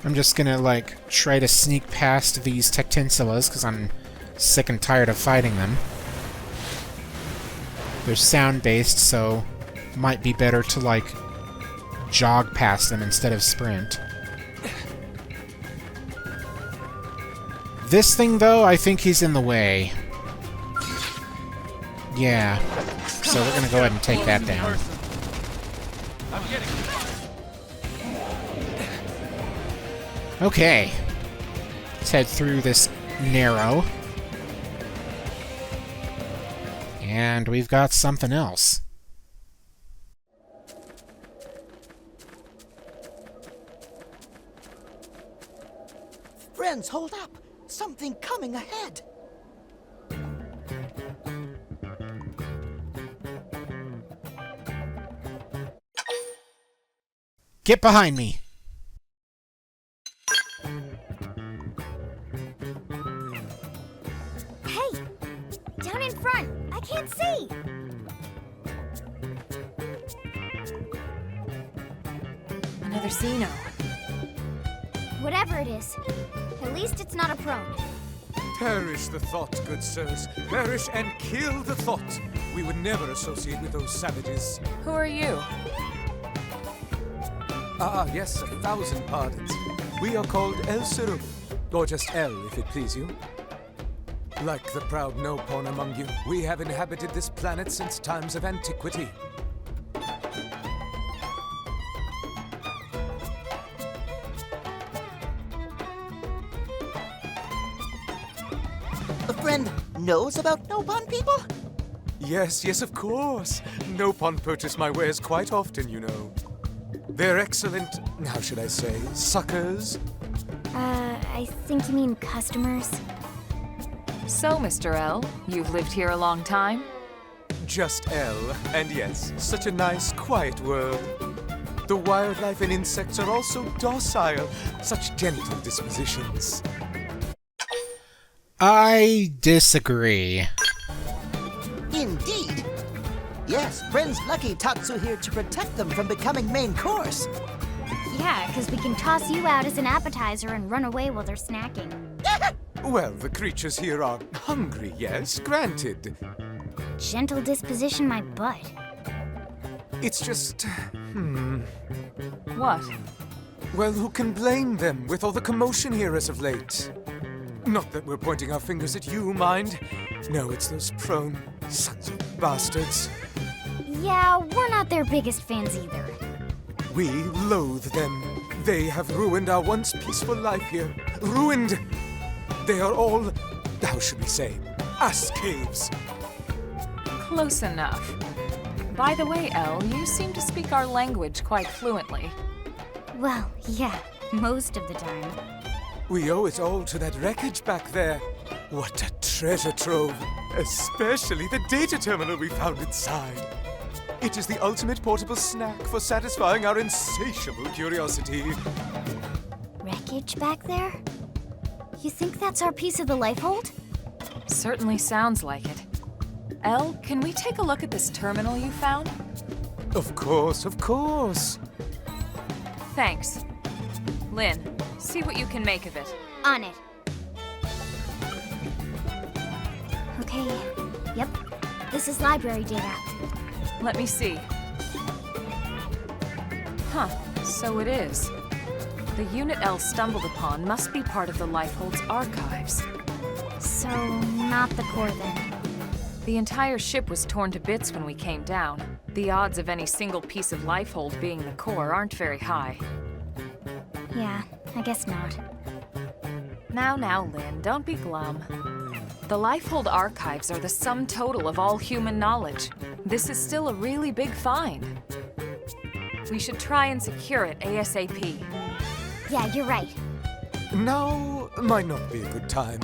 I'm just gonna, like, try to sneak past these Tectinsulas, because I'm sick and tired of fighting them. They're sound-based, so might be better to, like, jog past them instead of sprint. This thing, though, I think he's in the way. Yeah. So we're gonna go ahead and take that down. Okay. Let's head through this narrow. And we've got something else. Friends, hold up! Something coming ahead! Get behind me! Hey! Down in front! I can't see! Another Xeno. Whatever it is, at least it's not a prone. Perish the thought, good sirs. Perish and kill the thought. We would never associate with those savages. Who are you? Yes, 1,000 pardons. We are called El Serum, or just El, if it please you. Like the proud no-pawn among you, we have inhabited this planet since times of antiquity. A friend knows about no-pawn people? Yes, of course. No-pawn purchase my wares quite often, you know. They're excellent, how should I say, suckers? I think you mean customers. So, Mr. L, you've lived here a long time? Just L, and yes, such a nice, quiet world. The wildlife and insects are also docile, such gentle dispositions. I disagree. Indeed. Yes, friend's lucky Tatsu here to protect them from becoming main course. Yeah, because we can toss you out as an appetizer and run away while they're snacking. Well, the creatures here are hungry, yes, granted. Gentle disposition my butt. It's just, What? well, who can blame them with all the commotion here as of late? Not that we're pointing our fingers at you, mind. No, it's those prone sons of bastards. Yeah, we're not their biggest fans either. We loathe them. They have ruined our once peaceful life here. Ruined! They are all, how should we say, ass caves. Close enough. By the way, Elle, you seem to speak our language quite fluently. Well, yeah, most of the time. We owe it all to that wreckage back there. What a treasure trove. Especially the data terminal we found inside. It is the ultimate portable snack for satisfying our insatiable curiosity. Wreckage back there? You think that's our piece of the Lifehold? Certainly sounds like it. Elle, can we take a look at this terminal you found? Of course, of course. Thanks. Lynn, see what you can make of it. On it. Okay, yep. This is library data. Let me see. Huh, so it is. The unit Elle stumbled upon must be part of the Lifehold's archives. So, not the core then. The entire ship was torn to bits when we came down. The odds of any single piece of Lifehold being the core aren't very high. Yeah, I guess not. Now, Lynn, don't be glum. The Lifehold archives are the sum total of all human knowledge. This is still a really big find. We should try and secure it ASAP. Yeah, you're right. Now might not be a good time.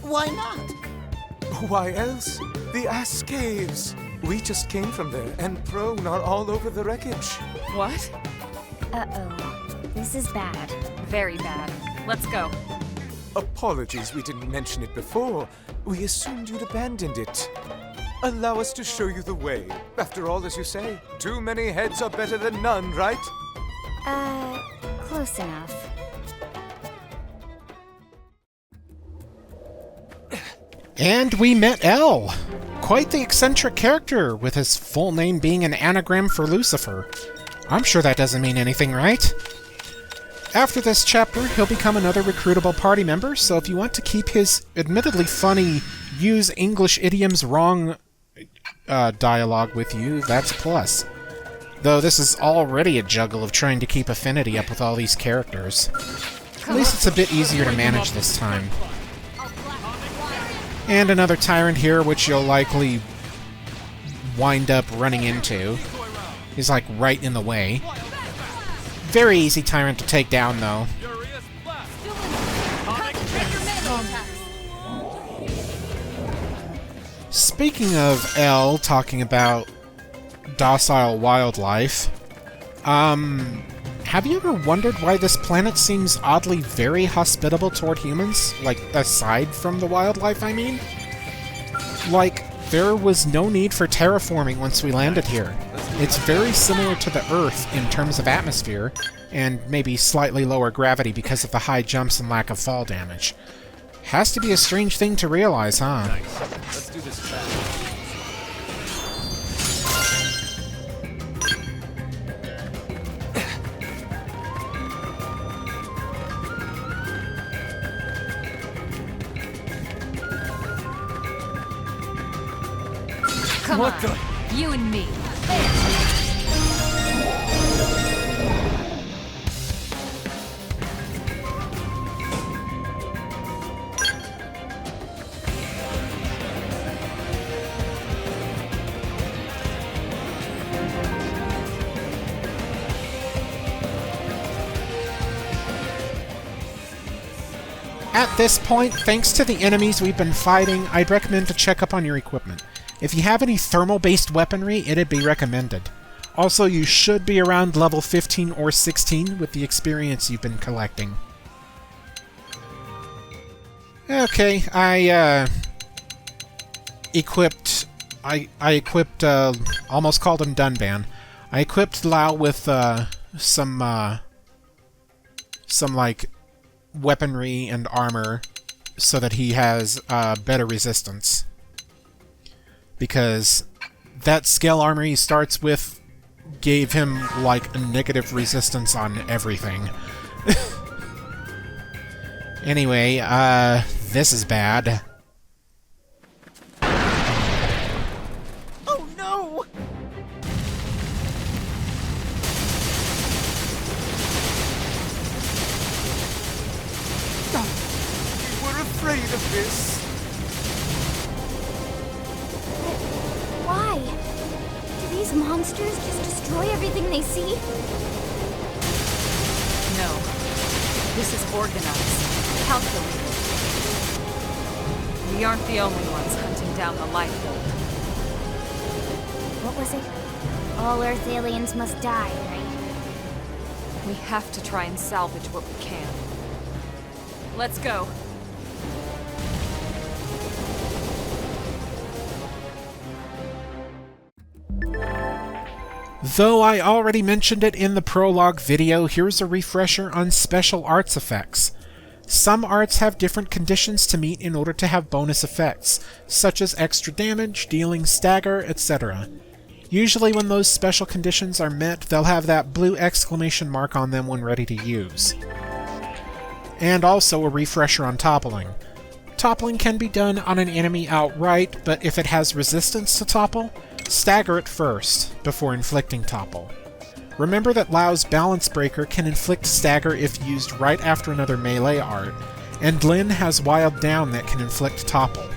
Why not? Why else? The ass caves. We just came from there, and prone are all over the wreckage. What? Uh-oh. This is bad. Very bad. Let's go. Apologies we didn't mention it before. We assumed you'd abandoned it. Allow us to show you the way. After all, as you say, too many heads are better than none, right? Close enough. And we met L. Quite the eccentric character, with his full name being an anagram for Lucifer. I'm sure that doesn't mean anything, right? After this chapter, he'll become another recruitable party member, so if you want to keep his admittedly funny, use English idioms wrong dialogue with you, that's a plus. Though this is already a juggle of trying to keep affinity up with all these characters. At least it's a bit easier to manage this time. And another tyrant here, which you'll likely wind up running into. He's like right in the way. Very easy tyrant to take down, though. Speaking of L talking about docile wildlife, have you ever wondered why this planet seems oddly very hospitable toward humans? Like, aside from the wildlife, I mean? Like, there was no need for terraforming once we landed here. It's very similar to the Earth in terms of atmosphere, and maybe slightly lower gravity because of the high jumps and lack of fall damage. Has to be a strange thing to realize, huh? Nice. Let's do this fast. Come What on, the? you and me. At this point, thanks to the enemies we've been fighting, I'd recommend to check up on your equipment. If you have any thermal-based weaponry, it'd be recommended. Also, you should be around level 15 or 16 with the experience you've been collecting. Okay, I equipped, almost called him Dunban. I equipped Lao with, some, like, weaponry and armor so that he has, better resistance. Because that scale armor he starts with gave him, like, a negative resistance on everything. Anyway, this is bad. Oh no! We were afraid of this. Why? Do these monsters just destroy everything they see? No. This is organized, calculated. We aren't the only ones hunting down the Lifehold. What was it? All Earth aliens must die, right? We have to try and salvage what we can. Let's go. Though I already mentioned it in the prologue video, here's a refresher on special arts effects. Some arts have different conditions to meet in order to have bonus effects, such as extra damage, dealing stagger, etc. Usually when those special conditions are met, they'll have that blue exclamation mark on them when ready to use. And also a refresher on toppling. Toppling can be done on an enemy outright, but if it has resistance to topple, stagger it first, before inflicting topple. Remember that Lao's Balance Breaker can inflict stagger if used right after another melee art, and Lin has Wild Down that can inflict topple.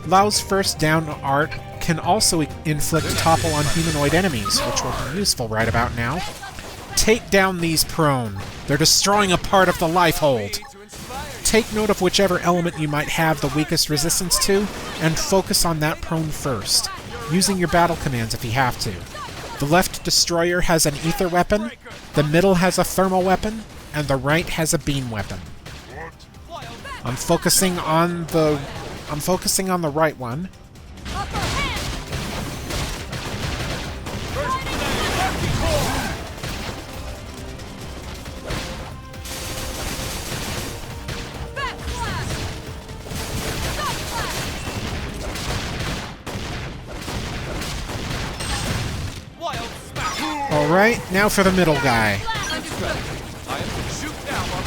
Lao's first down art can also inflict topple on humanoid enemies, which will be useful right about now. Take down these prone. They're destroying a part of the Lifehold. Take note of whichever element you might have the weakest resistance to, and focus on that prone first, using your battle commands if you have to. The left destroyer has an ether weapon, the middle has a thermal weapon, and the right has a beam weapon. I'm focusing on the right one. Alright, now for the middle guy.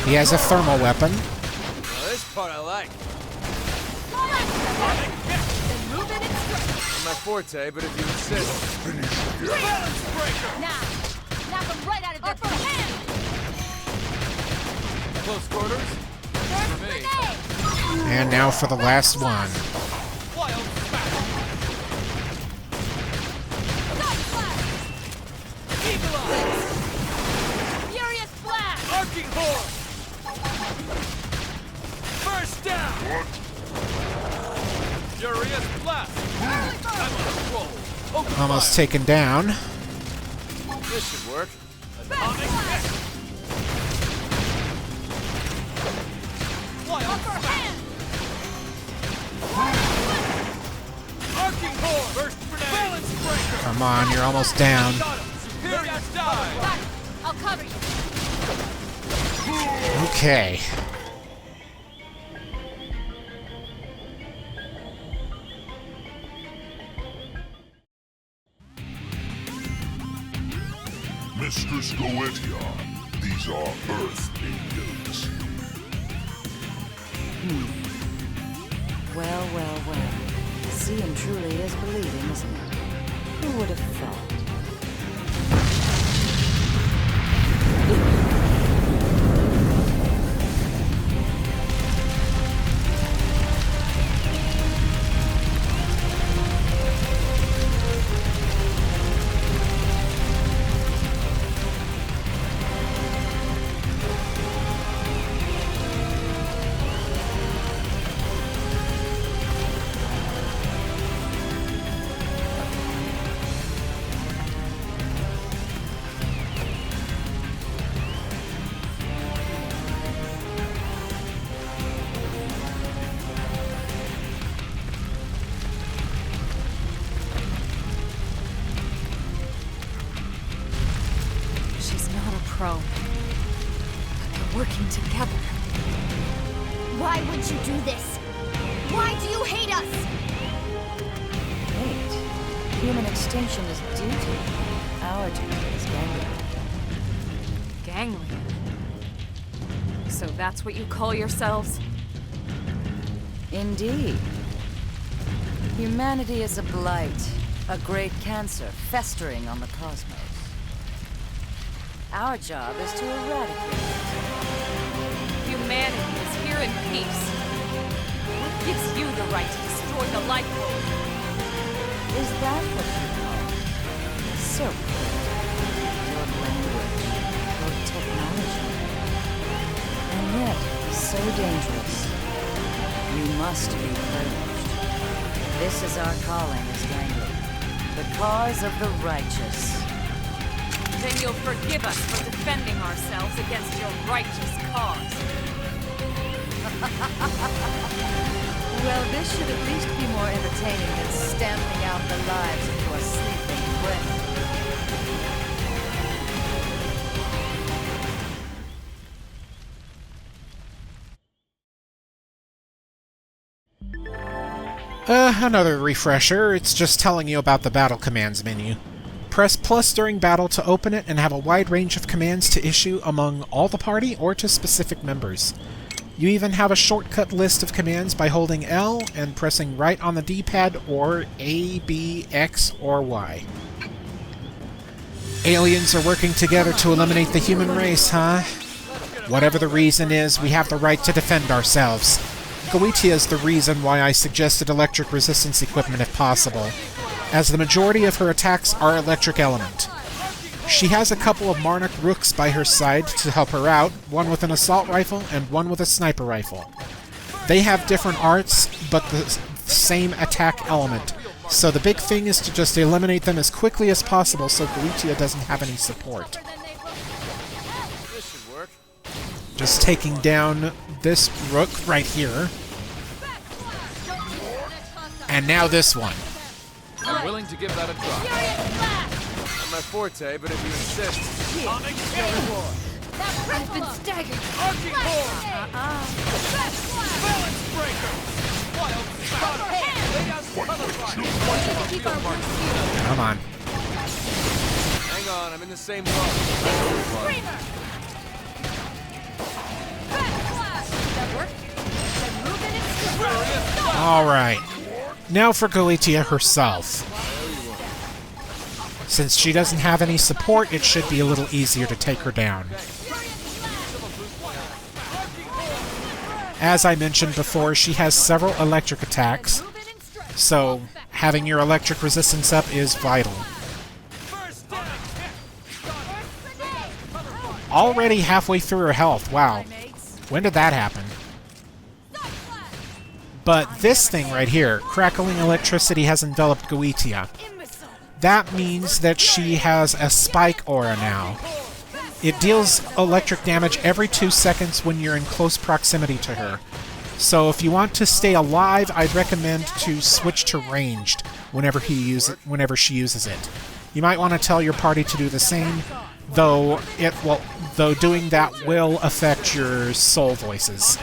He has a thermal weapon. This part I like. Not my forte, but if you insist. Now, knock them right out of their feet. Close quarters? For me. And now for the last one. Furious blast! Arcing horn! First down! Furious blast! I'm on a roll. Open Almost fire. taken down. This should work. Atomic kick! Wild smash! Arcing horn! Burst grenade! Balance breaker! Come Come on, you're almost down. Superior's dive! Got it. I'll cover you. Okay. Mistress Goetia, these are Earth Angels. Well, well, well. Seeing truly is believing, isn't it? Who would have thought? She's not a pro. But they're working together. Why would you do this? Why do you hate us? Hate. Human extinction is duty. Our duty is gangrene. Gangland. So that's what you call yourselves? Indeed. Humanity is a blight, a great cancer festering on the cosmos. Our job is to eradicate it. Humanity is here in peace. What gives you the right to destroy the Lifehold? Is that what you call it? So pretty. Your language, your technology. And yet, so dangerous. You must be purged. This is our calling as Gangly. The cause of the righteous. Then you'll forgive us for defending ourselves against your righteous cause. Well, this should at least be more entertaining than stamping out the lives of your sleeping friend. Another refresher. It's just telling you about the battle commands menu. Press plus during battle to open it and have a wide range of commands to issue among all the party or to specific members. You even have a shortcut list of commands by holding L and pressing right on the D-pad or A, B, X, or Y. Aliens are working together to eliminate the human race, huh? Whatever the reason is, we have the right to defend ourselves. Goetia is the reason why I suggested electric resistance equipment if possible, as the majority of her attacks are electric element. She has a couple of Marnik Rooks by her side to help her out, one with an assault rifle and one with a sniper rifle. They have different arts, but the same attack element, so the big thing is to just eliminate them as quickly as possible so Goetia doesn't have any support. This should work. Just taking down this Rook right here. And now this one. I'm willing to give that a try. Not my forte, but if you insist. I've been staggered. Archie Core! Balance breaker! Wild Spada! Lay down some color fire! Come on. Hang on, I'm in the same boat. Screamer! That work? Then move in and Alright. Now for Goetia herself. Since she doesn't have any support, it should be a little easier to take her down. As I mentioned before, she has several electric attacks, so having your electric resistance up is vital. Already halfway through her health, wow. When did that happen? But this thing right here, crackling electricity, has enveloped Goetia. That means that she has a spike aura now. It deals electric damage every 2 seconds when you're in close proximity to her. So if you want to stay alive, I'd recommend to switch to ranged whenever she uses it. You might want to tell your party to do the same, though doing that will affect your soul voices.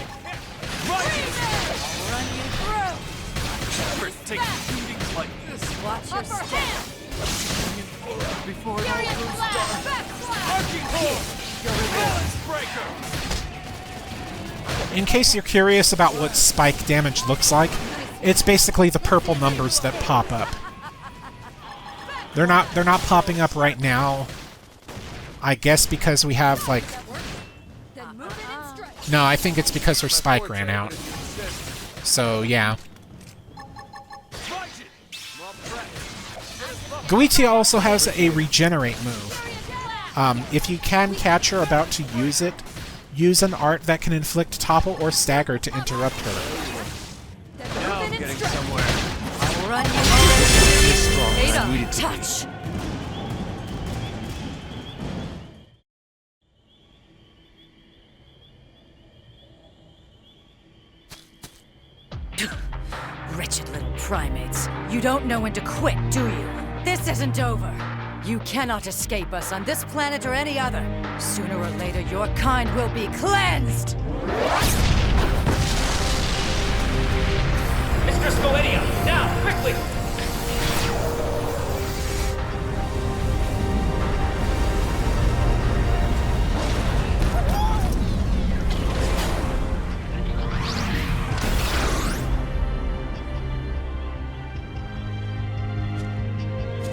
Take beatings like this. Watch your step. Before it all goes dark. Arcing hold! Balance breaker! In case you're curious about what spike damage looks like, it's basically the purple numbers that pop up. They're not popping up right now. I guess because we have like... No, I think it's because her spike ran out. So, yeah. Goetia also has a regenerate move. If you can catch her about to use it, use an art that can inflict topple or stagger to interrupt her. Now I'm getting somewhere. I'll run you This strong as I needed to be. touch. Wretched little primates. You don't know when to quit, do you? This isn't over. You cannot escape us on this planet or any other. Sooner or later, your kind will be cleansed! Mr. Scoedia, now, quickly!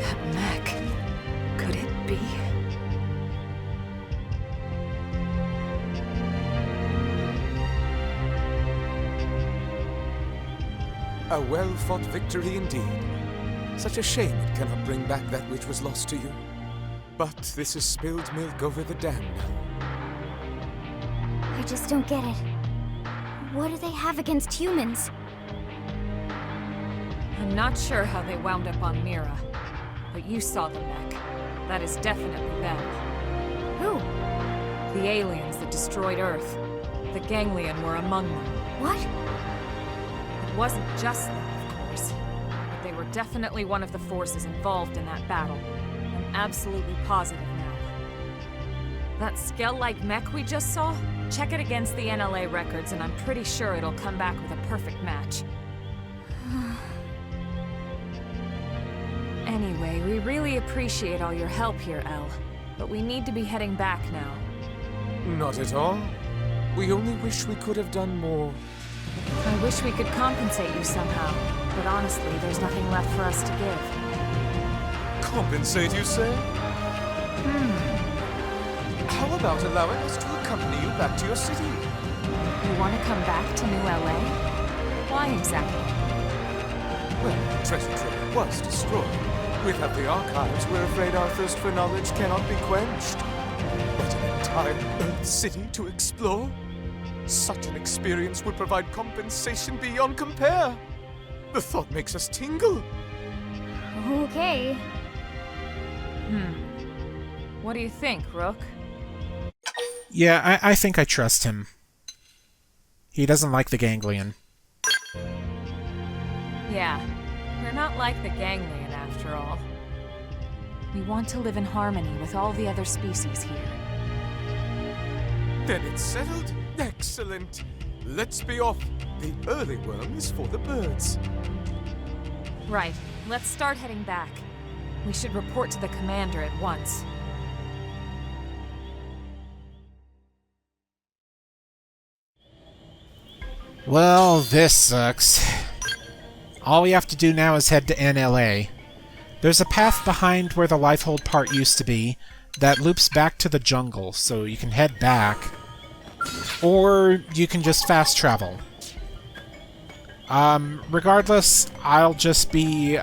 That mech. Could it be? A well-fought victory indeed. Such a shame it cannot bring back that which was lost to you. But this is spilled milk over the dam now. I just don't get it. What do they have against humans? I'm not sure how they wound up on Mira, but you saw the mech. That is definitely them. Who? The aliens that destroyed Earth. The ganglion were among them. What? It wasn't just them, of course, but they were definitely one of the forces involved in that battle. I'm absolutely positive now. That Skell-like mech we just saw? Check it against the NLA records and I'm pretty sure it'll come back with a perfect match. Anyway, we really appreciate all your help here, Elle. But we need to be heading back now. Not at all. We only wish we could have done more. I wish we could compensate you somehow, but honestly, there's nothing left for us to give. Compensate, you say? How about allowing us to accompany you back to your city? You want to come back to New LA? Why exactly? Well, treasure trove was destroyed. Without the archives, we're afraid our thirst for knowledge cannot be quenched. But an entire Earth city to explore? Such an experience would provide compensation beyond compare. The thought makes us tingle. Okay. What do you think, Rook? Yeah, I think I trust him. He doesn't like the ganglion. Yeah, we're not like the ganglion after all. We want to live in harmony with all the other species here. Then it's settled. Excellent. Let's be off. The early worm is for the birds. Right, let's start heading back. We should report to the commander at once. Well, this sucks. All we have to do now is head to NLA. There's a path behind where the Lifehold part used to be that loops back to the jungle, so you can head back. Or you can just fast travel. Regardless, I'll just be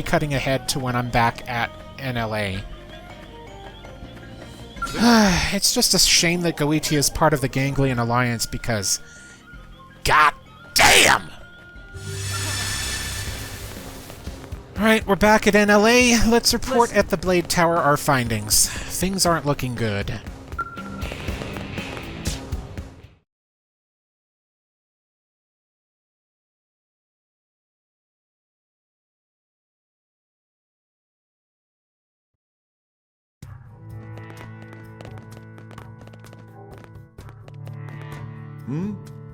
cutting ahead to when I'm back at NLA. It's just a shame that Goetia is part of the Ganglion Alliance because... God damn! Alright, we're back at NLA. Let's report at the Blade Tower our findings. Things aren't looking good.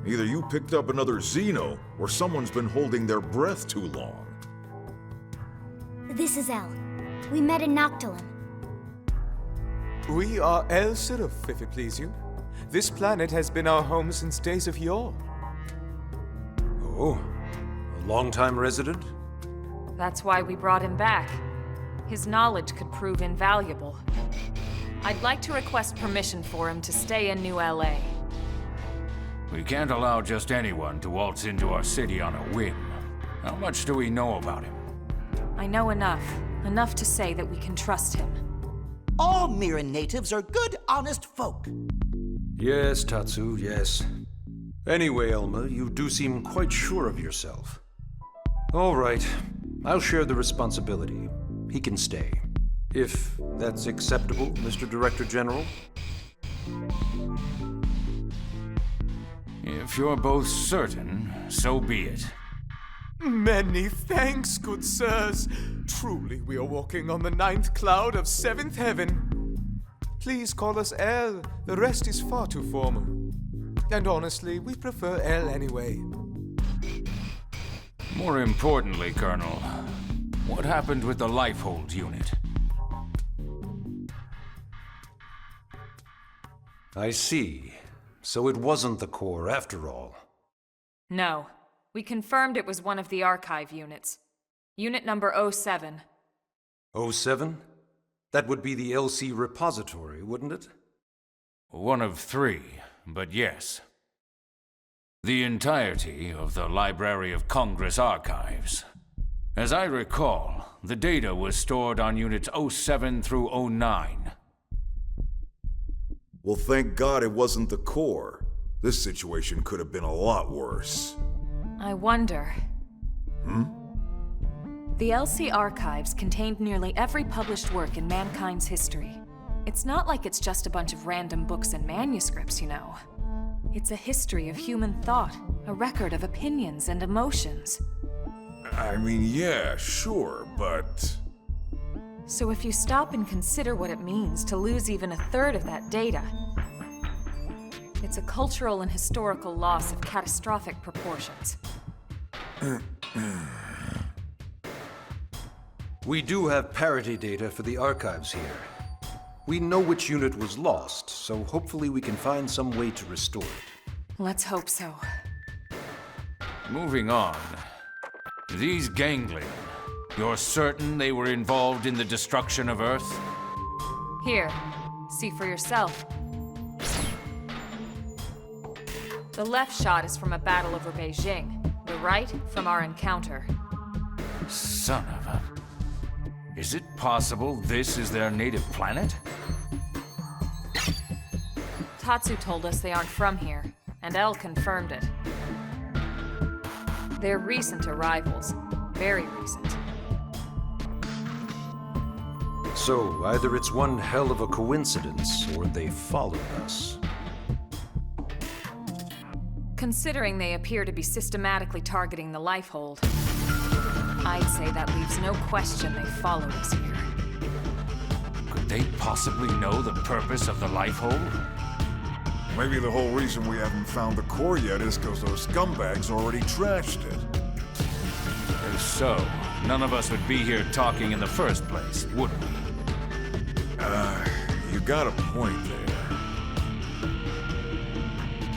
Either you picked up another Xeno, or someone's been holding their breath too long. This is Elle. We met in Noctilum. We are El Sirif, if it please you. This planet has been our home since days of yore. Oh, a long-time resident? That's why we brought him back. His knowledge could prove invaluable. I'd like to request permission for him to stay in New LA. We can't allow just anyone to waltz into our city on a whim. How much do we know about him? I know enough. Enough to say that we can trust him. All Mira natives are good, honest folk. Yes, Tatsu, yes. Anyway, Elma, you do seem quite sure of yourself. All right, I'll share the responsibility. He can stay. If that's acceptable, Mr. Director General? If you're both certain, so be it. Many thanks, good sirs. Truly, we are walking on the 9th cloud of 7th heaven. Please call us Elle. The rest is far too formal. And honestly, we prefer Elle anyway. More importantly, Colonel, what happened with the Lifehold unit? I see. So it wasn't the core after all. No. We confirmed it was one of the archive units. Unit number 07. 07? That would be the LC repository, wouldn't it? One of 3, but yes. The entirety of the Library of Congress archives. As I recall, the data was stored on units 07 through 09. Well, thank God it wasn't the core. This situation could have been a lot worse. I wonder... The LC archives contained nearly every published work in mankind's history. It's not like it's just a bunch of random books and manuscripts, you know. It's a history of human thought, a record of opinions and emotions. I mean, yeah, sure, but... So if you stop and consider what it means to lose even a third of that data, it's a cultural and historical loss of catastrophic proportions. We do have parity data for the archives here. We know which unit was lost, so hopefully we can find some way to restore it. Let's hope so. Moving on. These ganglion, you're certain they were involved in the destruction of Earth? Here, see for yourself. The left shot is from a battle over Beijing, the right from our encounter. Son of a... Is it possible this is their native planet? Tatsu told us they aren't from here, and Elle confirmed it. They're recent arrivals. Very recent. So, either it's one hell of a coincidence, or they followed us. Considering they appear to be systematically targeting the Lifehold, I'd say that leaves no question they followed us here. Could they possibly know the purpose of the Lifehold? Maybe the whole reason we haven't found the core yet is because those scumbags already trashed it. If so, none of us would be here talking in the first place, would we? You got a point there.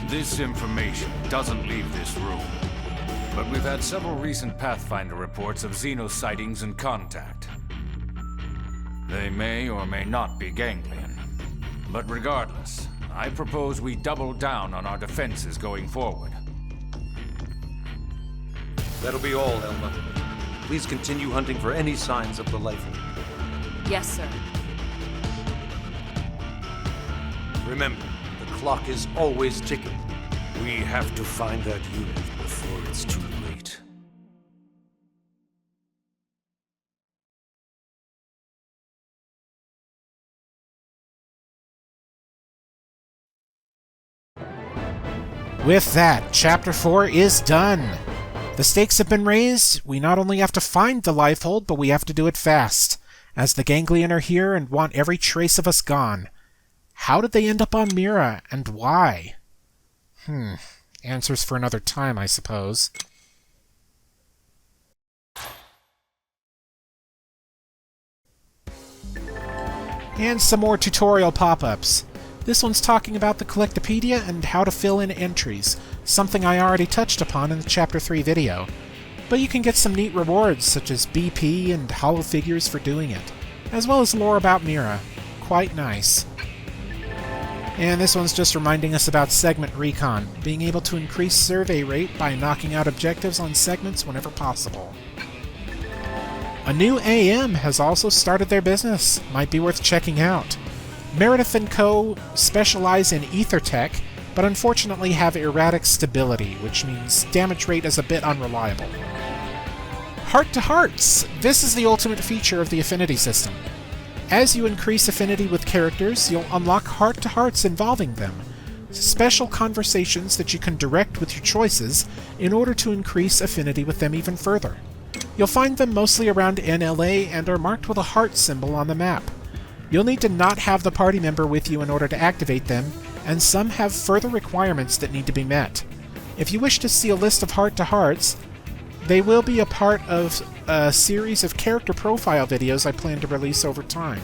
This information doesn't leave this room. But we've had several recent Pathfinder reports of Xeno sightings and contact. They may or may not be ganglion. But regardless, I propose we double down on our defenses going forward. That'll be all, Elma. Please continue hunting for any signs of the Lifehold. Yes, sir. Remember, the clock is always ticking. We have to find that unit before it's too late. With that, Chapter 4 is done. The stakes have been raised. We not only have to find the Lifehold, but we have to do it fast, as the ganglion are here and want every trace of us gone. How did they end up on Mira, and why? Answers for another time, I suppose. And some more tutorial pop-ups. This one's talking about the Collectopedia and how to fill in entries, something I already touched upon in the Chapter 3 video. But you can get some neat rewards, such as BP and hollow figures for doing it, as well as lore about Mira. Quite nice. And this one's just reminding us about segment recon, being able to increase survey rate by knocking out objectives on segments whenever possible. A new AM has also started their business, might be worth checking out. Meredith & Co. specialize in ether tech, but unfortunately have erratic stability, which means damage rate is a bit unreliable. Heart to Hearts! This is the ultimate feature of the affinity system. As you increase affinity with characters, you'll unlock Heart to Hearts involving them, special conversations that you can direct with your choices in order to increase affinity with them even further. You'll find them mostly around NLA and are marked with a heart symbol on the map. You'll need to not have the party member with you in order to activate them, and some have further requirements that need to be met. If you wish to see a list of Heart to Hearts, they will be a part of a series of character profile videos I plan to release over time.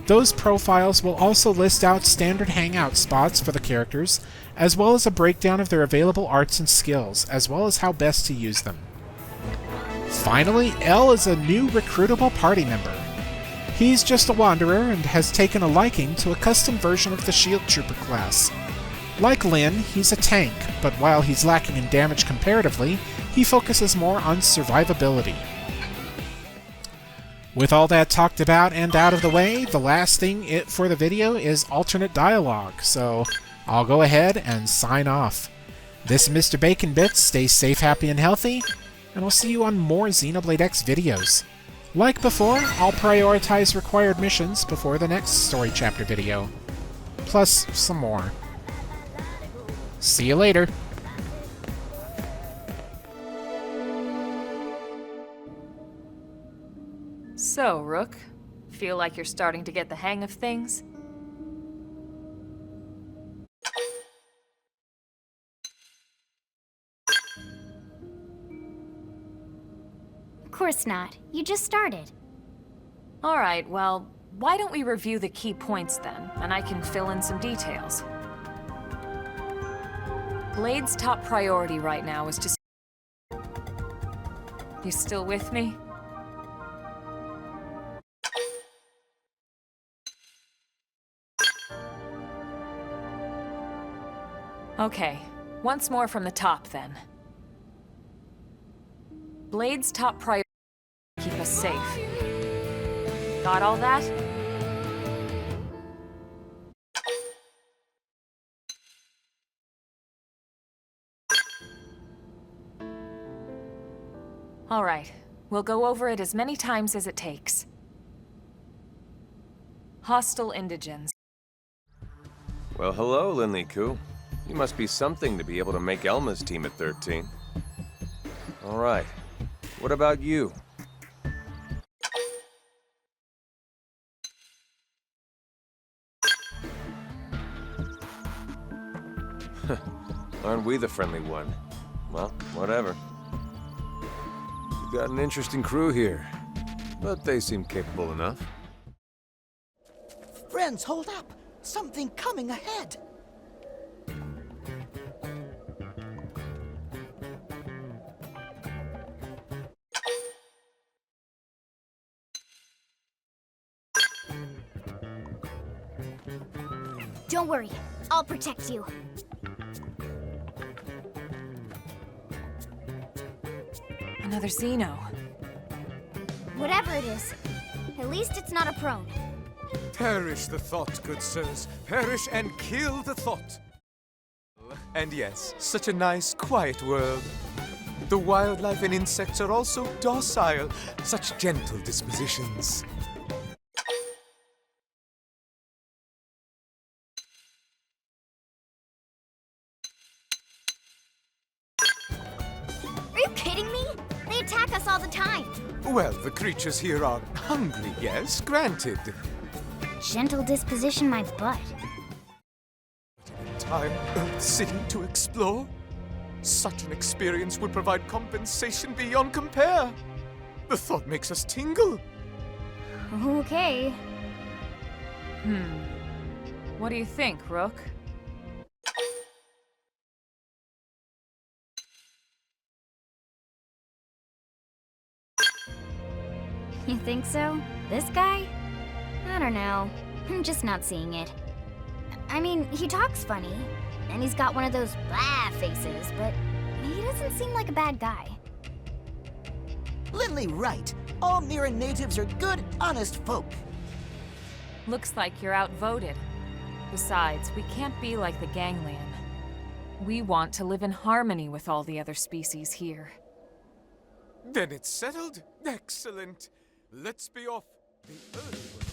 Those profiles will also list out standard hangout spots for the characters, as well as a breakdown of their available arts and skills, as well as how best to use them. Finally, L is a new recruitable party member. He's just a wanderer and has taken a liking to a custom version of the Shield Trooper class. Like Lynn, he's a tank, but while he's lacking in damage comparatively, he focuses more on survivability. With all that talked about and out of the way, the last thing for the video is alternate dialogue, so I'll go ahead and sign off. This is Mr. Bacon Bits, stay safe, happy, and healthy, and I'll see you on more Xenoblade X videos. Like before, I'll prioritize required missions before the next story chapter video. Plus, some more. See you later! So, Rook, feel like you're starting to get the hang of things? Of course not. You just started. Alright, well, why don't we review the key points then, and I can fill in some details. Blade's top priority right now is to... You still with me? Okay, once more from the top then. Blade's top priority is to keep us safe. Got all that? All right, we'll go over it as many times as it takes. Hostile indigents. Well, hello, Linley-Ku. You must be something to be able to make Elma's team at 13. All right. What about you? Aren't we the friendly one? Well, whatever. You've got an interesting crew here, but they seem capable enough. Friends, hold up! Something coming ahead! Don't worry, I'll protect you. Another Xeno. Whatever it is, at least it's not a prone. Perish the thought, good sirs. Perish and kill the thought. And yes, such a nice, quiet world. The wildlife and insects are also docile, such gentle dispositions. Are you kidding me? They attack us all the time. Well, the creatures here are hungry, yes, granted. Gentle disposition, my butt. entire Earth City to explore? Such an experience would provide compensation beyond compare. The thought makes us tingle. Okay. What do you think, Rook? You think so? This guy? I don't know. I'm just not seeing it. I mean, he talks funny, and he's got one of those blah faces, but he doesn't seem like a bad guy. Lindley right. All Mira natives are good, honest folk. Looks like you're outvoted. Besides, we can't be like the gangland. We want to live in harmony with all the other species here. Then it's settled. Excellent. Let's be off. The early